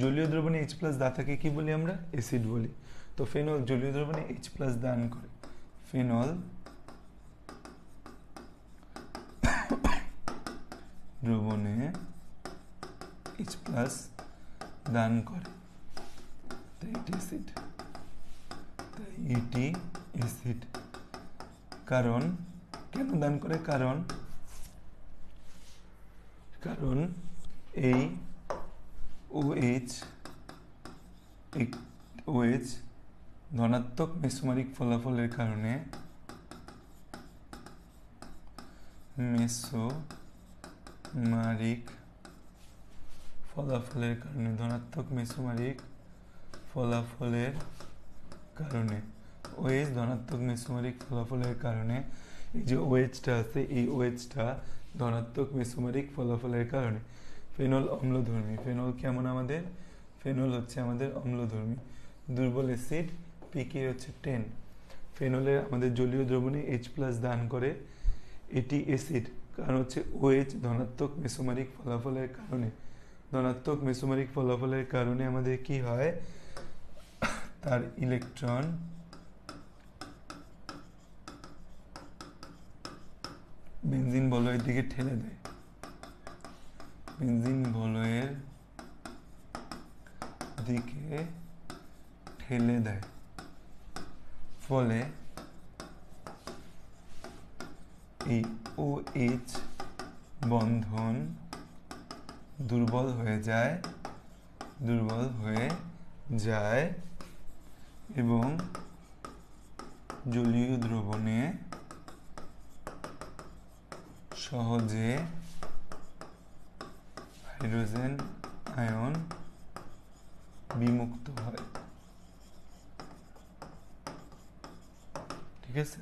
জলীয় দ্রবণে H+ দাতাকে কি বলি আমরা, অ্যাসিড বলি। তো ফেনল জলীয় দ্রবণে H+ দান করে, ফেনল দ্রবণে H+ দান করে, তাই এটি অ্যাসিড, তাই এটি অ্যাসিড। কারণ কেন দান করে, কারণ এই OH ধনাত্মক মেসোমারিক ফলাফলের কারণে মেসোমারিক ফলাফলের কারণে, ধনাত্মক মেসোমারিক ফলাফলের কারণে, ওএইচ ধনাত্মক মেসোমারিক ফলাফলের কারণে, এই যে ওএইচটা আছে এই ওএইচটা ধনাত্মক মেসোমারিক ফলাফলের কারণে। ফেনল অম্লধর্মী, ফেনল কেমন আমাদের, ফেনল হচ্ছে আমাদের অম্লধর্মী। দুর্বল অ্যাসিড পিকে হচ্ছে 10। ফেনলের আমাদের জলীয় দ্রবণে H+ দান করে, এটি অ্যাসিড, কারণ হচ্ছে OH ধনাত্মক মেসোমারিক ফলাফলের কারণে। ধনাত্মক মেসোমারিক ফলাফলের কারণে আমাদের কি হয়, তার ইলেকট্রন বেনজিন বলয়ের দিকে ঠেলে দেয়, বেনজিন বলয়ের দিকে ঠেলে দেয়, ফলে এই OH বন্ধন দুর্বল হয়ে যায় এবং জলীয় দ্রবণে সহজে হাইড্রোজেন আয়ন বিমুক্ত হয়। ঠিক আছে,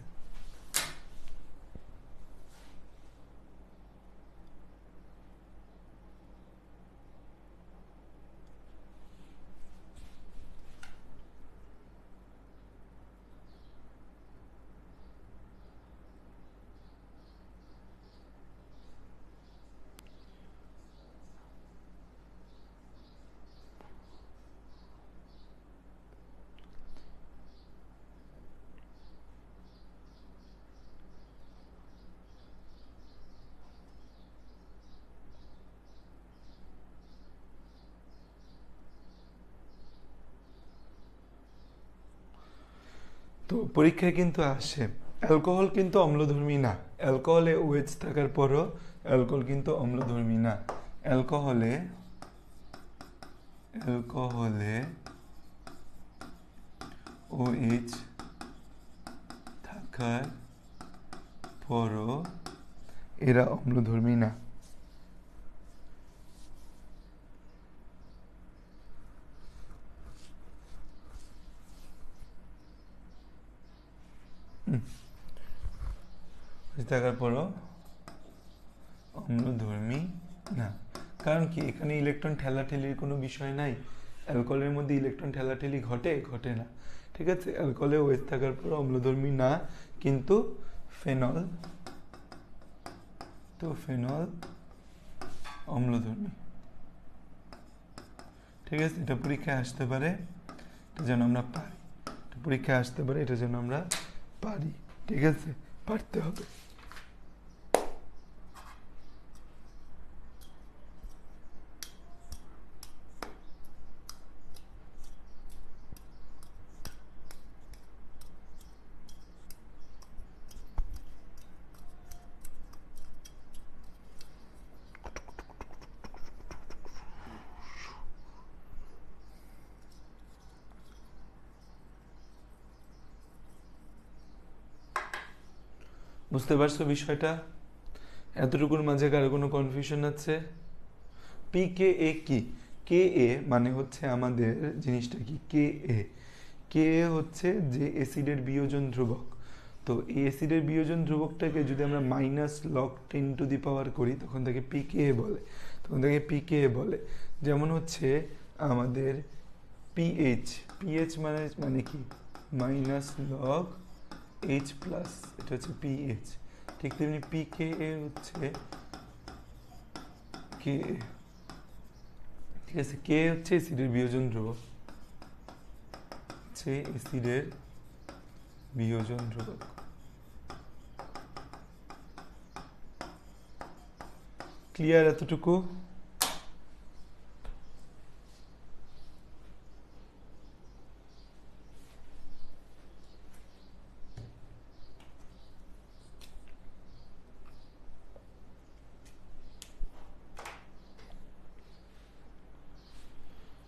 তো পরীক্ষায় কিন্তু আসে অ্যালকোহল কিন্তু অম্লধর্মী না, অ্যালকোহলে OH থাকার পরও অ্যালকোহল কিন্তু অম্লধর্মী না। অ্যালকোহলে OH থাকার পরও এরা অম্লধর্মী না। থাকার পরও অম্লধর্মী না, কারণ কি এখানে ইলেকট্রন ঠেলাঠেলির কোনো বিষয় নাই, অ্যালকোহলের মধ্যে ইলেকট্রন ঠেলাঠেলি ঘটে না। ঠিক আছে, অ্যালকোহলে OH থাকার পর অম্লধর্মী না, কিন্তু ফেনল অম্লধর্মী। ঠিক আছে, এটা পরীক্ষায় আসতে পারে, এটা যেন আমরা পারি, পরীক্ষায় আসতে পারে, এটা যেন আমরা পারি। ঠিক আছে, পারতে হবে। বুঝতে পারছো বিষয়টা? এতটুকুর মাঝে কারো কোনো কনফিউশন আছে? PKA কি? KA মানে হচ্ছে আমাদের জিনিসটা কি, KA হচ্ছে যে অ্যাসিডের বিয়োজন ধ্রুবক। তো এই অ্যাসিডের বিয়োজন ধ্রুবকটাকে যদি আমরা -log10⁻⁴ করি তখন তাকে PKA বলে। যেমন হচ্ছে আমাদের PH মানে কি, -log(H+), এটা হচ্ছে PH। ঠিক তেমনি PKA হচ্ছে KA। ঠিক আছে, K হচ্ছে অ্যাসিডের বিয়োজন ধ্রুবক, ক্লিয়ার এতটুকু?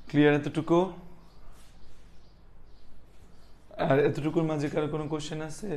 ক্লিয়ার এতটুকু? আর এতটুকুর মাঝে কারো কোনো কোশ্চেন আছে?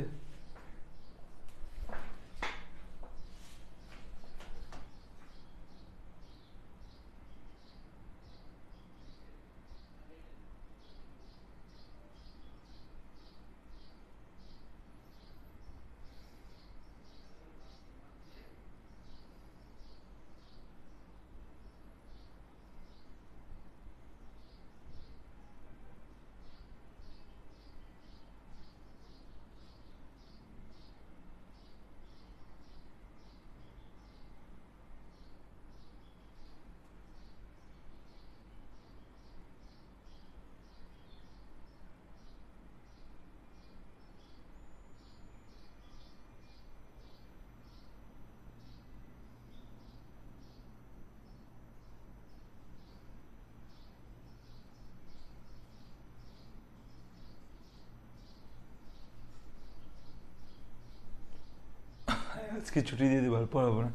আজকে ছুটি দিয়ে দিবার পড়াবো না,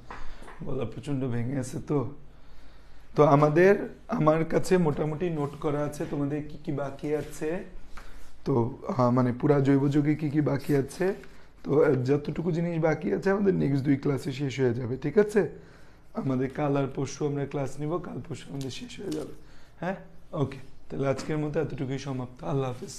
গলা প্রচণ্ড ভেঙে আছে। তো তো আমার কাছে মোটামুটি নোট করা আছে তোমাদের কি কি বাকি আছে। তো মানে পুরা জৈব যৌগে কি কি বাকি আছে, তো যতটুকু জিনিস বাকি আছে আমাদের নেক্সট 2 ক্লাসে শেষ হয়ে যাবে, ঠিক আছে? আমাদের কাল আর পরশু আমরা ক্লাস নিব, কাল পরশু আমাদের শেষ হয়ে যাবে। হ্যাঁ, ওকে, তাহলে আজকের মতো এতটুকুই সমাপ্ত। আল্লাহ হাফিজ।